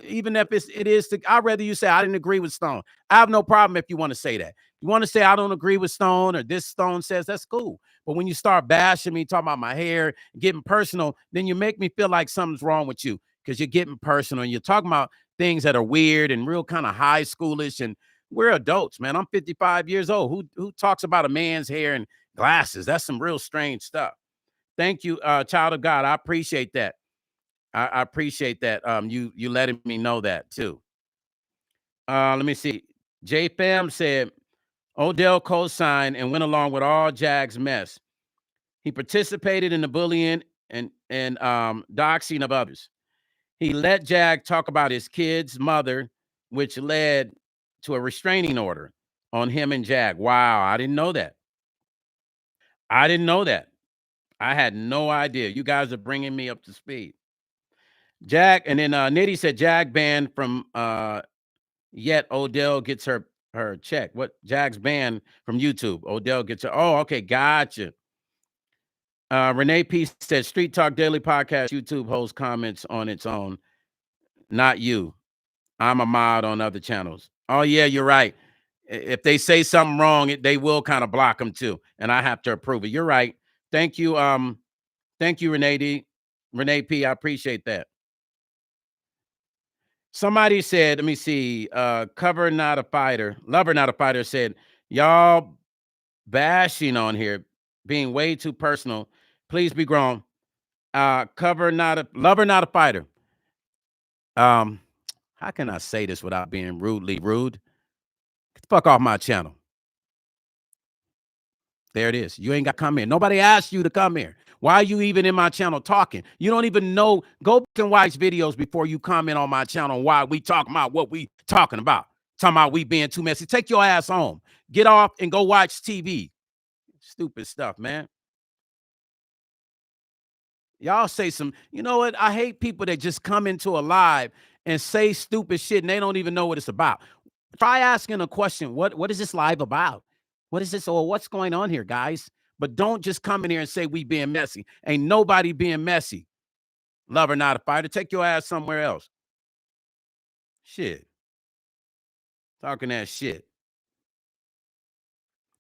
Even if it is, I'd rather you say I didn't agree with Stone. I have no problem if you want to say that. You want to say I don't agree with Stone or this Stone says, that's cool. But when you start bashing me, talking about my hair, getting personal, then you make me feel like something's wrong with you, because you're getting personal and you're talking about things that are weird and real kind of high schoolish. And we're adults, man. I'm 55 years old. Who talks about a man's hair and glasses? That's some real strange stuff. Thank you, child of God. I appreciate that. I appreciate that. You letting me know that too. Let me see. J Fam said Odell co-signed and went along with all Jag's mess. He participated in the bullying and doxing of others. He let Jag talk about his kid's mother, which led to a restraining order on him and Jag. Wow, I didn't know that. I didn't know that. I had no idea. You guys are bringing me up to speed. Jag, and then Nitty said Jag banned from yet Odell gets her check. What? Jag's banned from YouTube. Odell gets her. Oh, okay, gotcha. Renee P said Street Talk Daily Podcast YouTube host comments on its own. Not you. I'm a mod on other channels. Oh yeah, you're right. If they say something wrong, they will kind of block them too, and I have to approve it. You're right. Thank you. Thank you, Renee D. Renee P. I appreciate that. Somebody said, let me see, cover not a fighter, lover not a fighter said, y'all bashing on here, being way too personal. Please be grown. Cover not a lover, not a fighter. How can I say this without being rudely rude? Get the fuck off my channel. There it is. You ain't got to come here. Nobody asked you to come here. Why are you even in my channel talking? You don't even know. Go back and watch videos before you comment on my channel. Why we talking about what we talking about? Talking about we being too messy. Take your ass home. Get off and go watch TV. Stupid stuff, man. Y'all say some, you know what? I hate people that just come into a live and say stupid shit and they don't even know what it's about. Try asking a question. What is this live about? What is this? Or what's going on here, guys? But don't just come in here and say we being messy. Ain't nobody being messy. Lover, not a fighter. Take your ass somewhere else. Shit. Talking that shit.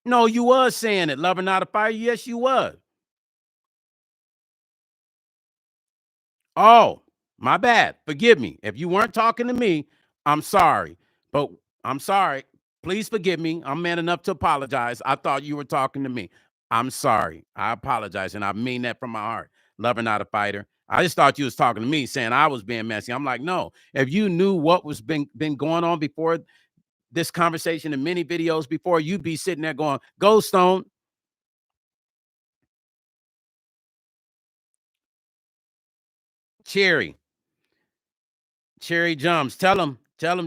No, you was saying it. Lover, not a fighter. Yes, you was. Oh, my bad. Forgive me. If you weren't talking to me, I'm sorry. But I'm sorry. Please forgive me. I'm man enough to apologize. I thought you were talking to me. I'm sorry. I apologize. And I mean that from my heart. Lover, not a fighter. I just thought you was talking to me, saying I was being messy. I'm like, no. If you knew what was been going on before this conversation and many videos before, you'd be sitting there going, go Stone. Cherry. Cherry jumps. Tell him,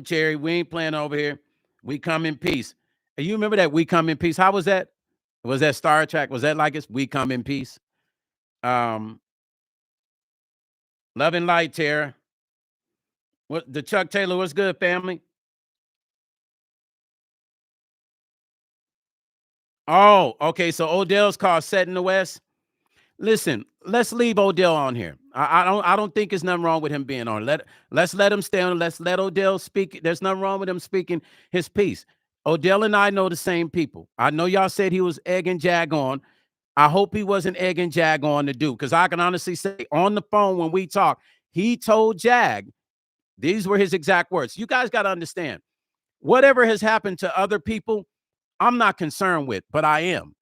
Cherry, we ain't playing over here. We come in peace. And you remember that We Come in Peace? How was that? Was that Star Trek? Was that like it's We Come in Peace? Um, Love and Light, Tara. What the Chuck Taylor, what's good, family? Oh, okay. So Odell's called Set in the West. Listen, let's leave Odell on here. I don't think there's nothing wrong with him being on. Let's let him stay on. Let's let Odell speak. There's nothing wrong with him speaking his piece. Odell and I know the same people. I know y'all said he was egging Jag on. I hope he wasn't egging Jag on to do, because I can honestly say on the phone when we talk, he told Jag, these were his exact words. You guys got to understand, whatever has happened to other people, I'm not concerned with, but I am.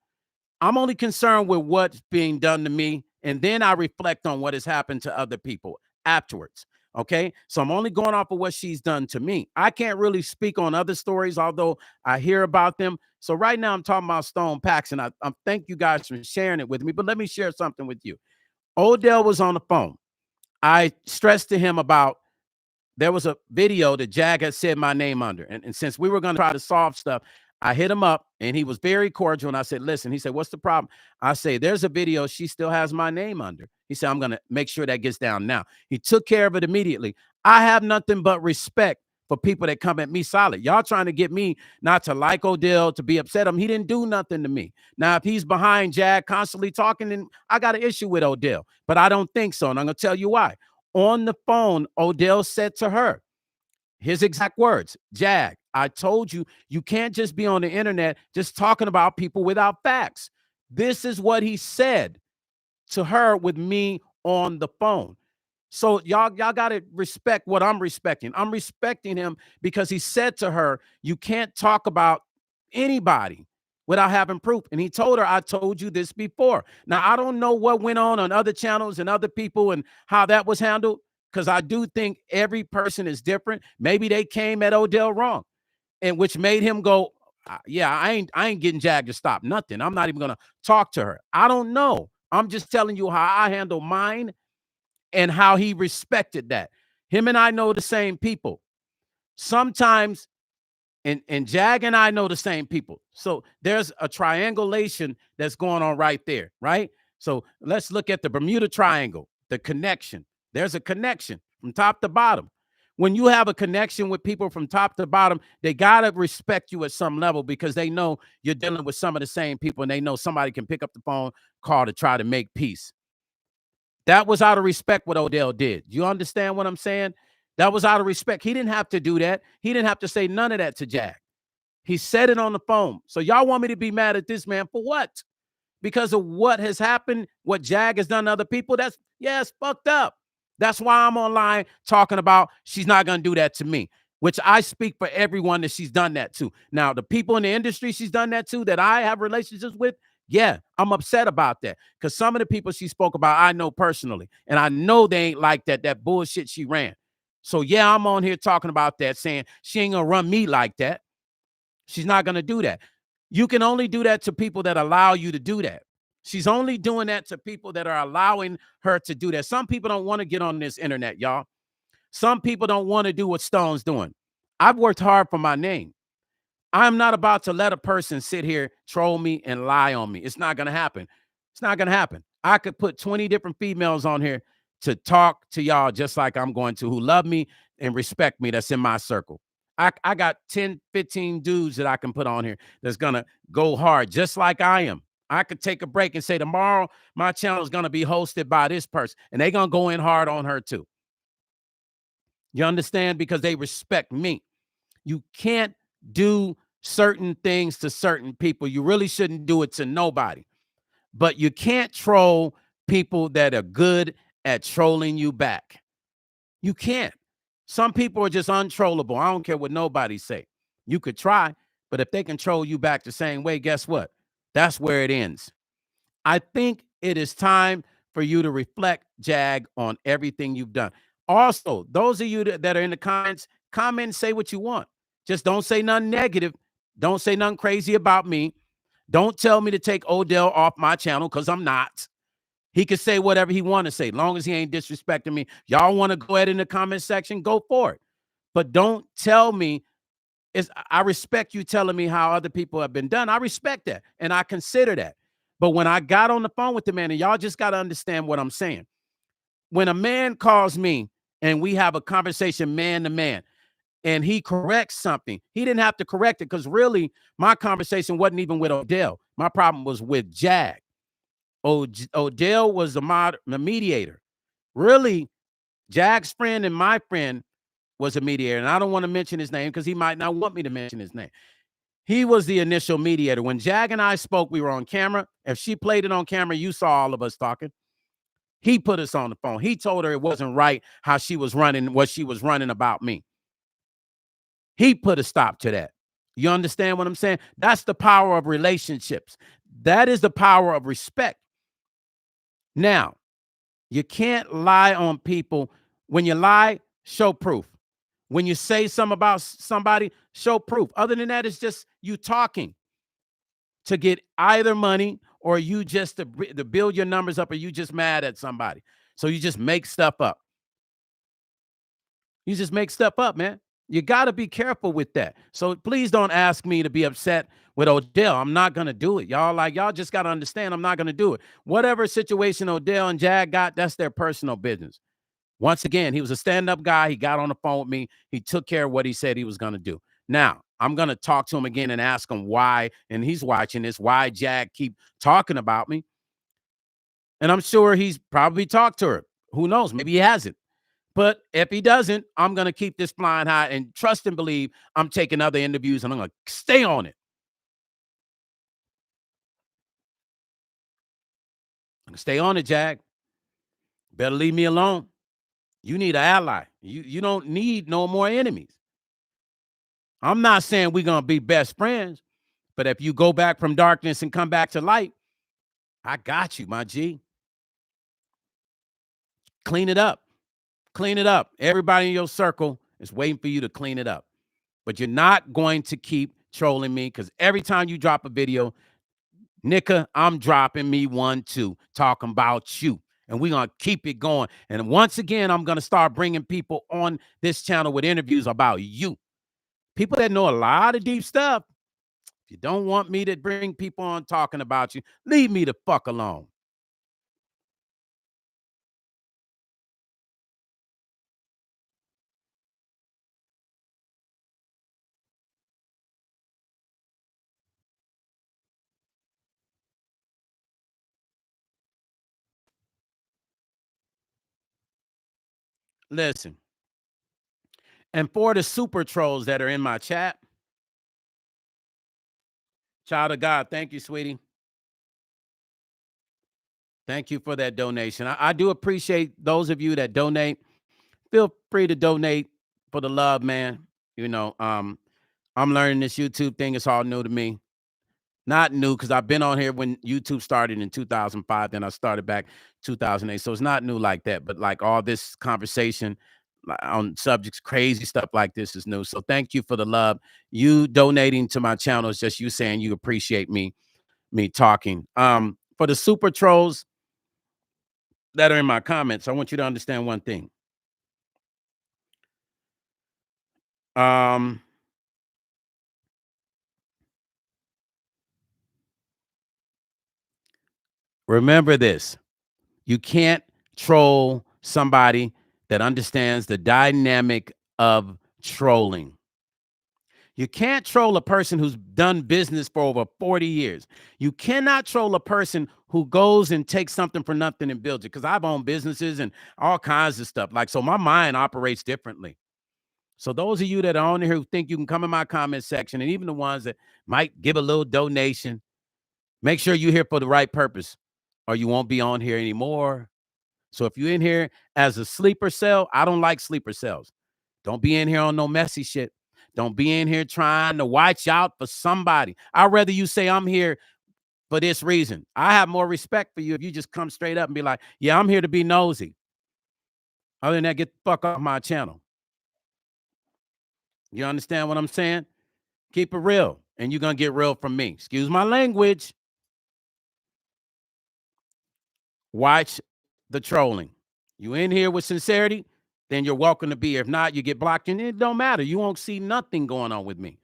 I'm only concerned with what's being done to me, and then I reflect on what has happened to other people afterwards. Okay. So I'm only going off of what she's done to me. I can't really speak on other stories, although I hear about them. So right now I'm talking about Stone Paxton. I thank you guys for sharing it with me, but let me share something with you. Odell was on the phone. I stressed to him about, there was a video that Jag had said my name under. And since we were going to try to solve stuff, I hit him up and he was very cordial. And I said, listen, he said, what's the problem? I say, there's a video she still has my name under. He said, I'm going to make sure that gets down now. He took care of it immediately. I have nothing but respect for people that come at me solid. Y'all trying to get me not to like Odell, to be upset him. He didn't do nothing to me. Now, if he's behind Jag constantly talking, then I got an issue with Odell, but I don't think so. And I'm going to tell you why. On the phone, Odell said to her, his exact words, Jag, I told you, you can't just be on the internet just talking about people without facts. This is what he said to her with me on the phone. So y'all got to respect what I'm respecting. I'm respecting him because he said to her, you can't talk about anybody without having proof. And he told her, I told you this before. Now, I don't know what went on other channels and other people and how that was handled, because I do think every person is different. Maybe they came at Odell wrong, and which made him go, yeah, I ain't getting Jag to stop nothing. I'm not even going to talk to her. I don't know. I'm just telling you how I handle mine and how he respected that. Him and I know the same people. Sometimes, and Jag and I know the same people. So there's a triangulation that's going on right there, right? So let's look at the Bermuda Triangle, the connection. There's a connection from top to bottom. When you have a connection with people from top to bottom, they got to respect you at some level, because they know you're dealing with some of the same people, and they know somebody can pick up the phone, call to try to make peace. That was out of respect what Odell did. You understand what I'm saying? That was out of respect. He didn't have to do that. He didn't have to say none of that to Jag. He said it on the phone. So y'all want me to be mad at this man for what? Because of what has happened, what Jag has done to other people? It's fucked up. That's why I'm online talking about she's not going to do that to me, which I speak for everyone that she's done that to. Now, the people in the industry she's done that to, that I have relationships with, yeah, I'm upset about that, because some of the people she spoke about, I know personally, and I know they ain't like that bullshit she ran. So, yeah, I'm on here talking about that, saying she ain't going to run me like that. She's not going to do that. You can only do that to people that allow you to do that. She's only doing that to people that are allowing her to do that. Some people don't want to get on this internet, y'all. Some people don't want to do what Stone's doing. I've worked hard for my name. I'm not about to let a person sit here, troll me, and lie on me. It's not going to happen. It's not going to happen. I could put 20 different females on here to talk to y'all just like I'm going to, who love me and respect me, that's in my circle. I got 10, 15 dudes that I can put on here that's gonna go hard, just like I am. I could take a break and say, tomorrow my channel is gonna be hosted by this person, and they're gonna go in hard on her too. You understand? Because they respect me. You can't do certain things to certain people. You really shouldn't do it to nobody. But you can't troll people that are good at trolling you back. You can't. Some people are just untrollable. I don't care what nobody say. You could try, but if they can troll you back the same way, guess what? That's where it ends. I think it is time for you to reflect, Jag, on everything you've done. Also, those of you that are in the comments, comment and say what you want. Just don't say nothing negative. Don't say nothing crazy about me. Don't tell me to take Odell off my channel, because I'm not. He can say whatever he want to say, long as he ain't disrespecting me. Y'all want to go ahead in the comment section, go for it. But don't tell me. I respect you telling me how other people have been done. I respect that, and I consider that. But when I got on the phone with the man, and y'all just got to understand what I'm saying. When a man calls me and we have a conversation man to man, and he corrects something, he didn't have to correct it, because really my conversation wasn't even with Odell. My problem was with Jag. Odell was the mediator. Really, Jag's friend and my friend was a mediator. And I don't want to mention his name because he might not want me to mention his name. He was the initial mediator. When Jag and I spoke, we were on camera. If she played it on camera, you saw all of us talking. He put us on the phone. He told her it wasn't right how she was running, what she was running about me. He put a stop to that. You understand what I'm saying? That's the power of relationships. That is the power of respect. Now, you can't lie on people. When you lie, show proof. When you say something about somebody, show proof. Other than that, it's just you talking to get either money, or you just to build your numbers up, or you just mad at somebody. So you just make stuff up. You just make stuff up, man. You got to be careful with that. So please don't ask me to be upset with Odell. I'm not going to do it. Y'all just got to understand, I'm not going to do it. Whatever situation Odell and Jag got, that's their personal business. Once again, he was a stand-up guy. He got on the phone with me. He took care of what he said he was going to do. Now, I'm going to talk to him again and ask him why, and he's watching this, why Jag keep talking about me. And I'm sure he's probably talked to her. Who knows? Maybe he hasn't. But if he doesn't, I'm going to keep this flying high and trust and believe I'm taking other interviews, and I'm going to stay on it. I'm going to stay on it, Jag. Better leave me alone. You need an ally. You don't need no more enemies. I'm not saying we're going to be best friends, but if you go back from darkness and come back to light, I got you, my G. Clean it up. Clean it up. Everybody in your circle is waiting for you to clean it up. But you're not going to keep trolling me, because every time you drop a video, Nika, I'm dropping me one too, talking about you. And we're going to keep it going. And once again, I'm going to start bringing people on this channel with interviews about you. People that know a lot of deep stuff. If you don't want me to bring people on talking about you, leave me the fuck alone. Listen. And for the super trolls that are in my chat, child of God, thank you, sweetie. Thank you for that donation. I do appreciate those of you that donate. Feel free to donate for the love, man. You know, I'm learning this YouTube thing. It's all new to me. Not new, because I've been on here when YouTube started in 2005. Then I started back 2008. So it's not new like that. But like all this conversation on subjects, crazy stuff like this is new. So thank you for the love. You donating to my channel is just you saying you appreciate me talking. For the super trolls that are in my comments, I want you to understand one thing. Remember this. You can't troll somebody that understands the dynamic of trolling. You can't troll a person who's done business for over 40 years. You cannot troll a person who goes and takes something for nothing and builds it. Because I've owned businesses and all kinds of stuff. Like, so my mind operates differently. So those of you that are on here who think you can come in my comment section, and even the ones that might give a little donation, make sure you're here for the right purpose, or you won't be on here anymore. So if you're in here as a sleeper cell, I don't like sleeper cells. Don't be in here on no messy shit. Don't be in here trying to watch out for somebody. I'd rather you say I'm here for this reason. I have more respect for you if you just come straight up and be like, yeah, I'm here to be nosy. Other than that, get the fuck off my channel. You understand what I'm saying? Keep it real, and you're going to get real from me. Excuse my language. Watch the trolling. You in here with sincerity, then you're welcome to be here. If not, you get blocked, and it don't matter. You won't see nothing going on with me.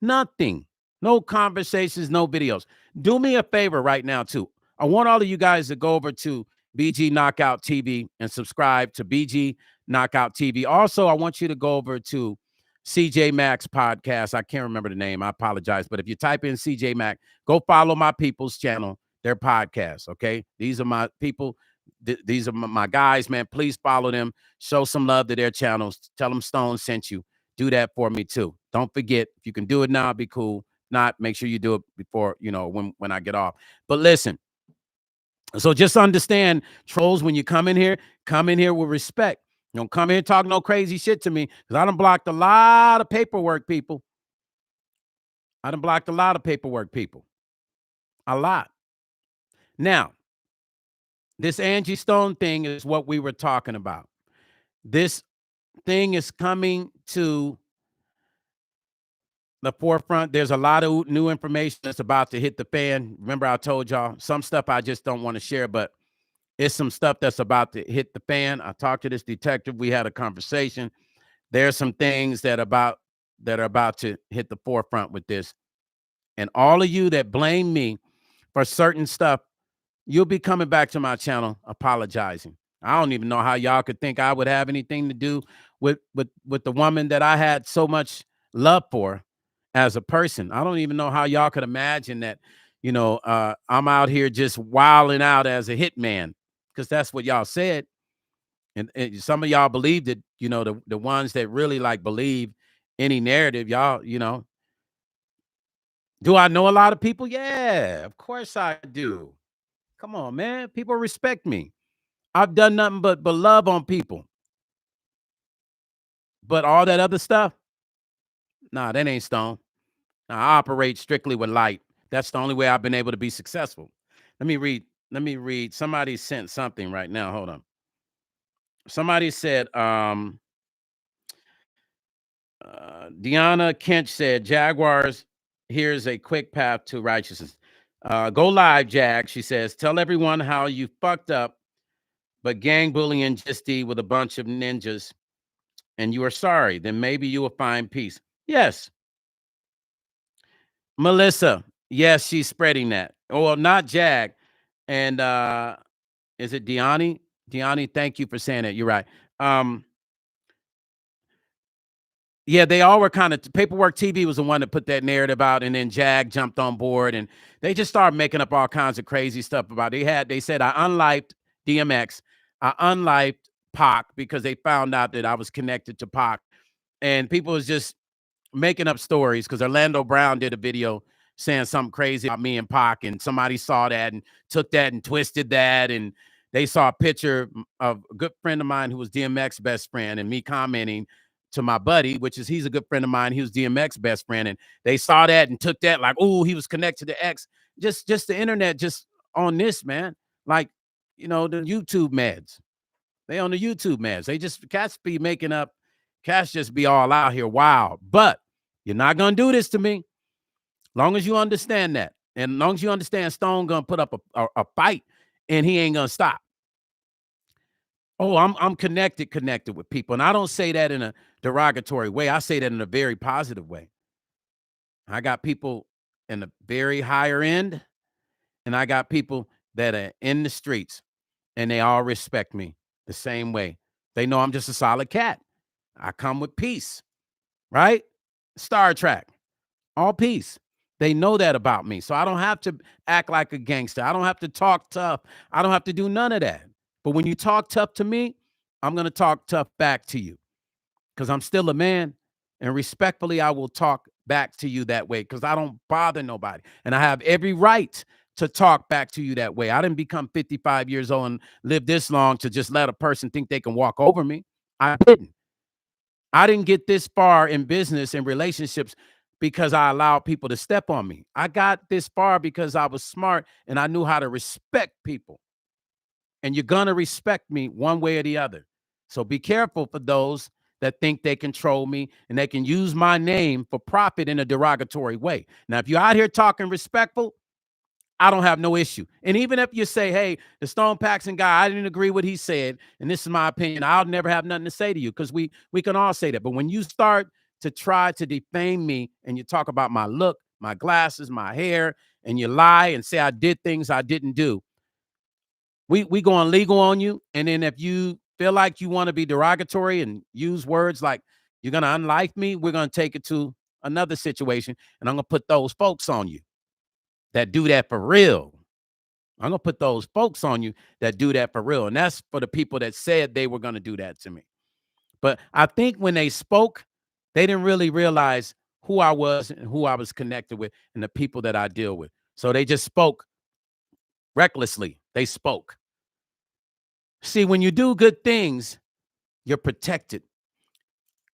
Nothing. No conversations, no videos. Do me a favor right now, too. I want all of you guys to go over to BG Knockout TV and subscribe to BG Knockout TV. Also, I want you to go over to CJ Max Podcast. I can't remember the name. I apologize. But if you type in CJ Max, go follow my people's channel, their podcast. Okay. These are my people. These are my guys, man. Please follow them. Show some love to their channels. Tell them Stone sent you. Do that for me too. Don't forget, if you can do it now, it'd be cool. Not, make sure you do it before, when I get off. But listen, so just understand, trolls, when you come in here with respect. Don't come here and talk no crazy shit to me, because I done blocked a lot of paperwork people. I done blocked a lot of paperwork people. A lot. Now, this Angie Stone thing is what we were talking about. This thing is coming to the forefront. There's a lot of new information that's about to hit the fan. Remember, I told y'all some stuff I just don't want to share, but it's some stuff that's about to hit the fan. I talked to this detective. We had a conversation. There's some things that are about to hit the forefront with this. And all of you that blame me for certain stuff, you'll be coming back to my channel apologizing. I don't even know how y'all could think I would have anything to do with the woman that I had so much love for as a person. I don't even know how y'all could imagine that, I'm out here just wilding out as a hitman, because that's what y'all said. And some of y'all believed it, the ones that really like believe any narrative, y'all, Do I know a lot of people? Yeah, of course I do. Come on, man. People respect me. I've done nothing but love on people. But all that other stuff, nah, that ain't Stone. Nah, I operate strictly with light. That's the only way I've been able to be successful. Let me read. Somebody sent something right now. Hold on. Somebody said, Deanna Kench said, Jaguars, here's a quick path to righteousness. Go live, Jag. She says, tell everyone how you fucked up, but gang bullying just with a bunch of ninjas, and you are sorry. Then maybe you will find peace. Yes. Melissa. Yes, she's spreading that. Oh, well, not Jag. And is it Deani? Deani, thank you for saying it. You're right. Yeah, they all were kind of, Paperwork TV was the one that put that narrative out, and then Jag jumped on board, and they just started making up all kinds of crazy stuff about it. They said I unlifed DMX, I unlifed Pac, because they found out that I was connected to Pac, and people was just making up stories, because Orlando Brown did a video saying something crazy about me and Pac, and somebody saw that and took that and twisted that, and they saw a picture of a good friend of mine who was DMX's best friend, and me commenting to my buddy, which is, he's a good friend of mine, he was DMX's best friend, and they saw that and took that like, oh, he was connected to X. Just the internet just on this, man. Like, the YouTube meds. They on the YouTube meds. They just, cats be making up, cats just be all out here wild. But you're not gonna do this to me. Long as you understand that. And long as you understand Stone gonna put up a fight, and he ain't gonna stop. Oh, I'm connected with people. And I don't say that in a derogatory way. I say that in a very positive way. I got people in the very higher end, and I got people that are in the streets, and they all respect me the same way. They know I'm just a solid cat. I come with peace, right? Star Trek. all peace. They know that about me. So I don't have to act like a gangster. I don't have to talk tough. I don't have to do none of that. But when you talk tough to me, I'm going to talk tough back to you because I'm still a man. And respectfully, I will talk back to you that way because I don't bother nobody. And I have every right to talk back to you that way. I didn't become 55 years old and live this long to just let a person think they can walk over me. I didn't. I didn't get this far in business and relationships because I allowed people to step on me. I got this far because I was smart and I knew how to respect people. And you're going to respect me one way or the other. So be careful for those that think they control me and they can use my name for profit in a derogatory way. Now, if you're out here talking respectful, I don't have no issue. And even if you say, hey, the Stone Paxton guy, I didn't agree with what he said, and this is my opinion, I'll never have nothing to say to you because we can all say that. But when you start to try to defame me and you talk about my look, my glasses, my hair, and you lie and say I did things I didn't do, we going legal on you. And then if you feel like you want to be derogatory and use words like you're going to unlike me, we're going to take it to another situation, and I'm going to put those folks on you that do that for real. I'm going to put those folks on you that do that for real. And that's for the people that said they were going to do that to me. But I think when they spoke, they didn't really realize who I was and who I was connected with and the people that I deal with. So they just spoke recklessly. They spoke. See, when you do good things, you're protected.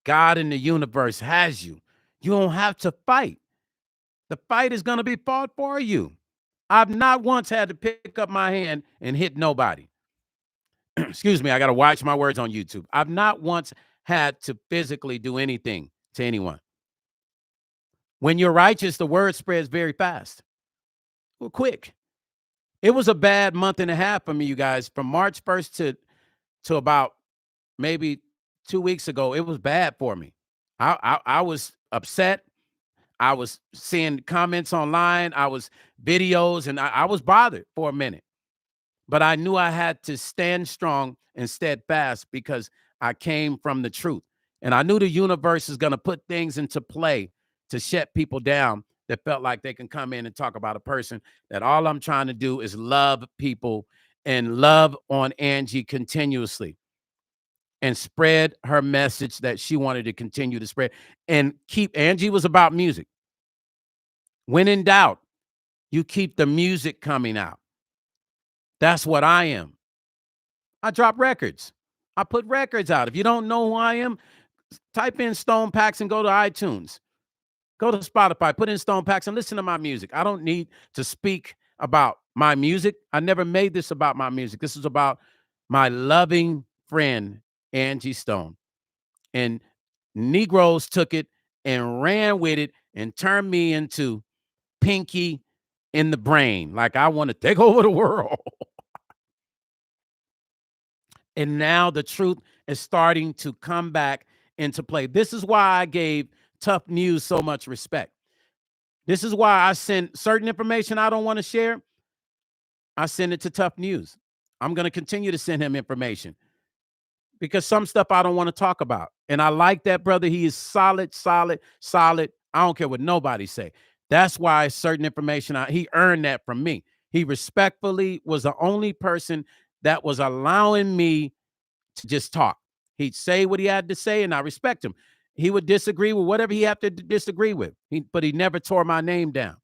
God in the universe has you. You don't have to fight. The fight is going to be fought for you. I've not once had to pick up my hand and hit nobody. Excuse me, I got to watch my words on YouTube. I've not once had to physically do anything to anyone. When you're righteous, the word spreads very fast. Well, quick. It was a bad month and a half for me, you guys. From March 1st to about maybe 2 weeks ago, it was bad for me. I was upset. I was seeing comments online. I was videos, and I was bothered for a minute. But I knew I had to stand strong and steadfast because I came from the truth. And I knew the universe is going to put things into play to shut people down that felt like they can come in and talk about a person that all I'm trying to do is love people and love on Angie continuously and spread her message that she wanted to continue to spread and keep. Angie was about music. When in doubt, you keep the music coming out. That's what I am. I drop records. I put records out. If you don't know who I am, type in Stone Paxton, go to iTunes, go to Spotify, put in Stone Paxton, listen to my music. I don't need to speak about my music. I never made this about my music. This is about my loving friend, Angie Stone. And Negroes took it and ran with it and turned me into Pinky in the brain. Like I want to take over the world. And now the truth is starting to come back into play. This is why I gave Tough News so much respect. This is why I send certain information I don't want to share. I send it to Tough News. I'm going to continue to send him information because some stuff I don't want to talk about. And I like that brother. He is solid, solid, solid. I don't care what nobody say. That's why certain information, he earned that from me. He respectfully was the only person that was allowing me to just talk. He'd say what he had to say, and I respect him. He would disagree with whatever he had to disagree with, but he never tore my name down.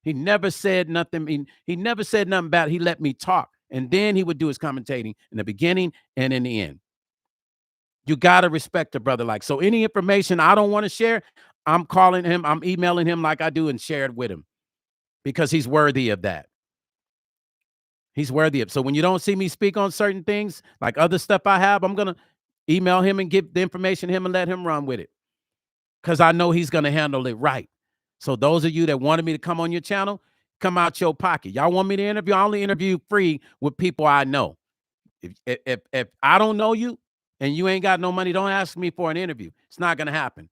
He never said nothing. He never said nothing bad. He let me talk, and then he would do his commentating in the beginning and in the end. You got to respect a brother like so. Any information I don't want to share, I'm calling him, I'm emailing him like I do and share it with him because he's worthy of that. He's worthy of. So when you don't see me speak on certain things, like other stuff I have, I'm going to email him and give the information to him and let him run with it because I know he's going to handle it right. So those of you that wanted me to come on your channel, come out your pocket. Y'all want me to interview? I only interview free with people I know. If I don't know you and you ain't got no money, don't ask me for an interview. It's not going to happen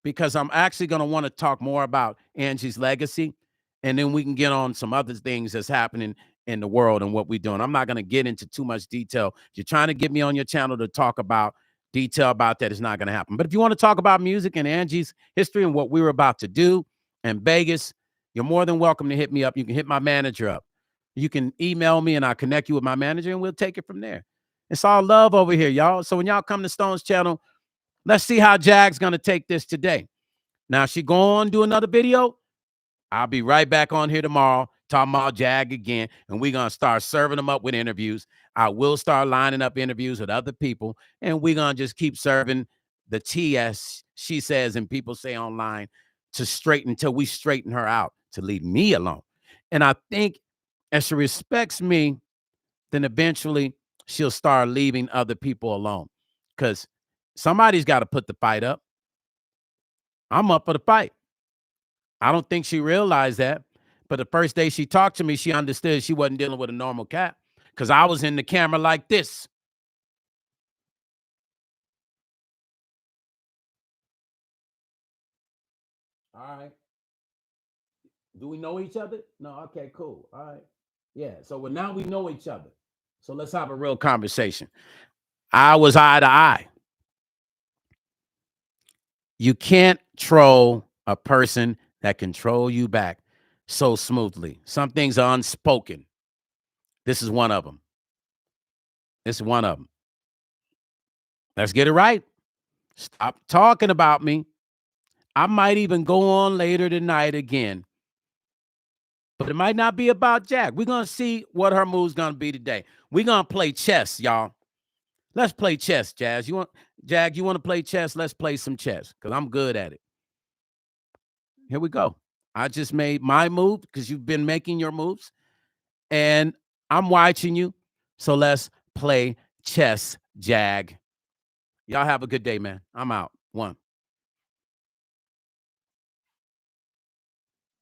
because I'm actually going to want to talk more about Angie's legacy, and then we can get on some other things that's happening in the world and what we're doing. I'm not going to get into too much detail. If you're trying to get me on your channel to talk about detail about that, it's not going to happen. But if you want to talk about music and Angie's history and what we were about to do And Vegas, you're more than welcome to hit me up. You can hit my manager up. You can email me and I'll connect you with my manager and we'll take it from there. It's all love over here, y'all. So when y'all come to Stone's channel, let's see how Jag's going to take this today. Now, she go on do another video. I'll be right back on here tomorrow talking about Jag again, and we're going to start serving them up with interviews. I will start lining up interviews with other people, and we're going to just keep serving the tea, as she says and people say online, to straighten until we straighten her out, to leave me alone. And I think as she respects me, then eventually she'll start leaving other people alone, because somebody's got to put the fight up. I'm up for the fight. I don't think she realized that. But the first day she talked to me, she understood she wasn't dealing with a normal cat, because I was in the camera like this. All right. Do we know each other? No. Okay, cool. All right. Yeah. So now we know each other. So let's have a real conversation. I was eye to eye. You can't troll a person that can troll you back so smoothly. Some things are unspoken. This is one of them. This is one of them. Let's get it right. Stop talking about me. I might even go on later tonight again, but it might not be about Jag. We're going to see what her move's going to be today. We're going to play chess, y'all. Let's play chess, Jag. You want to play chess? Let's play some chess, because I'm good at it. Here we go. I just made my move because you've been making your moves, and I'm watching you. So let's play chess, Jag. Y'all have a good day, man. I'm out. One.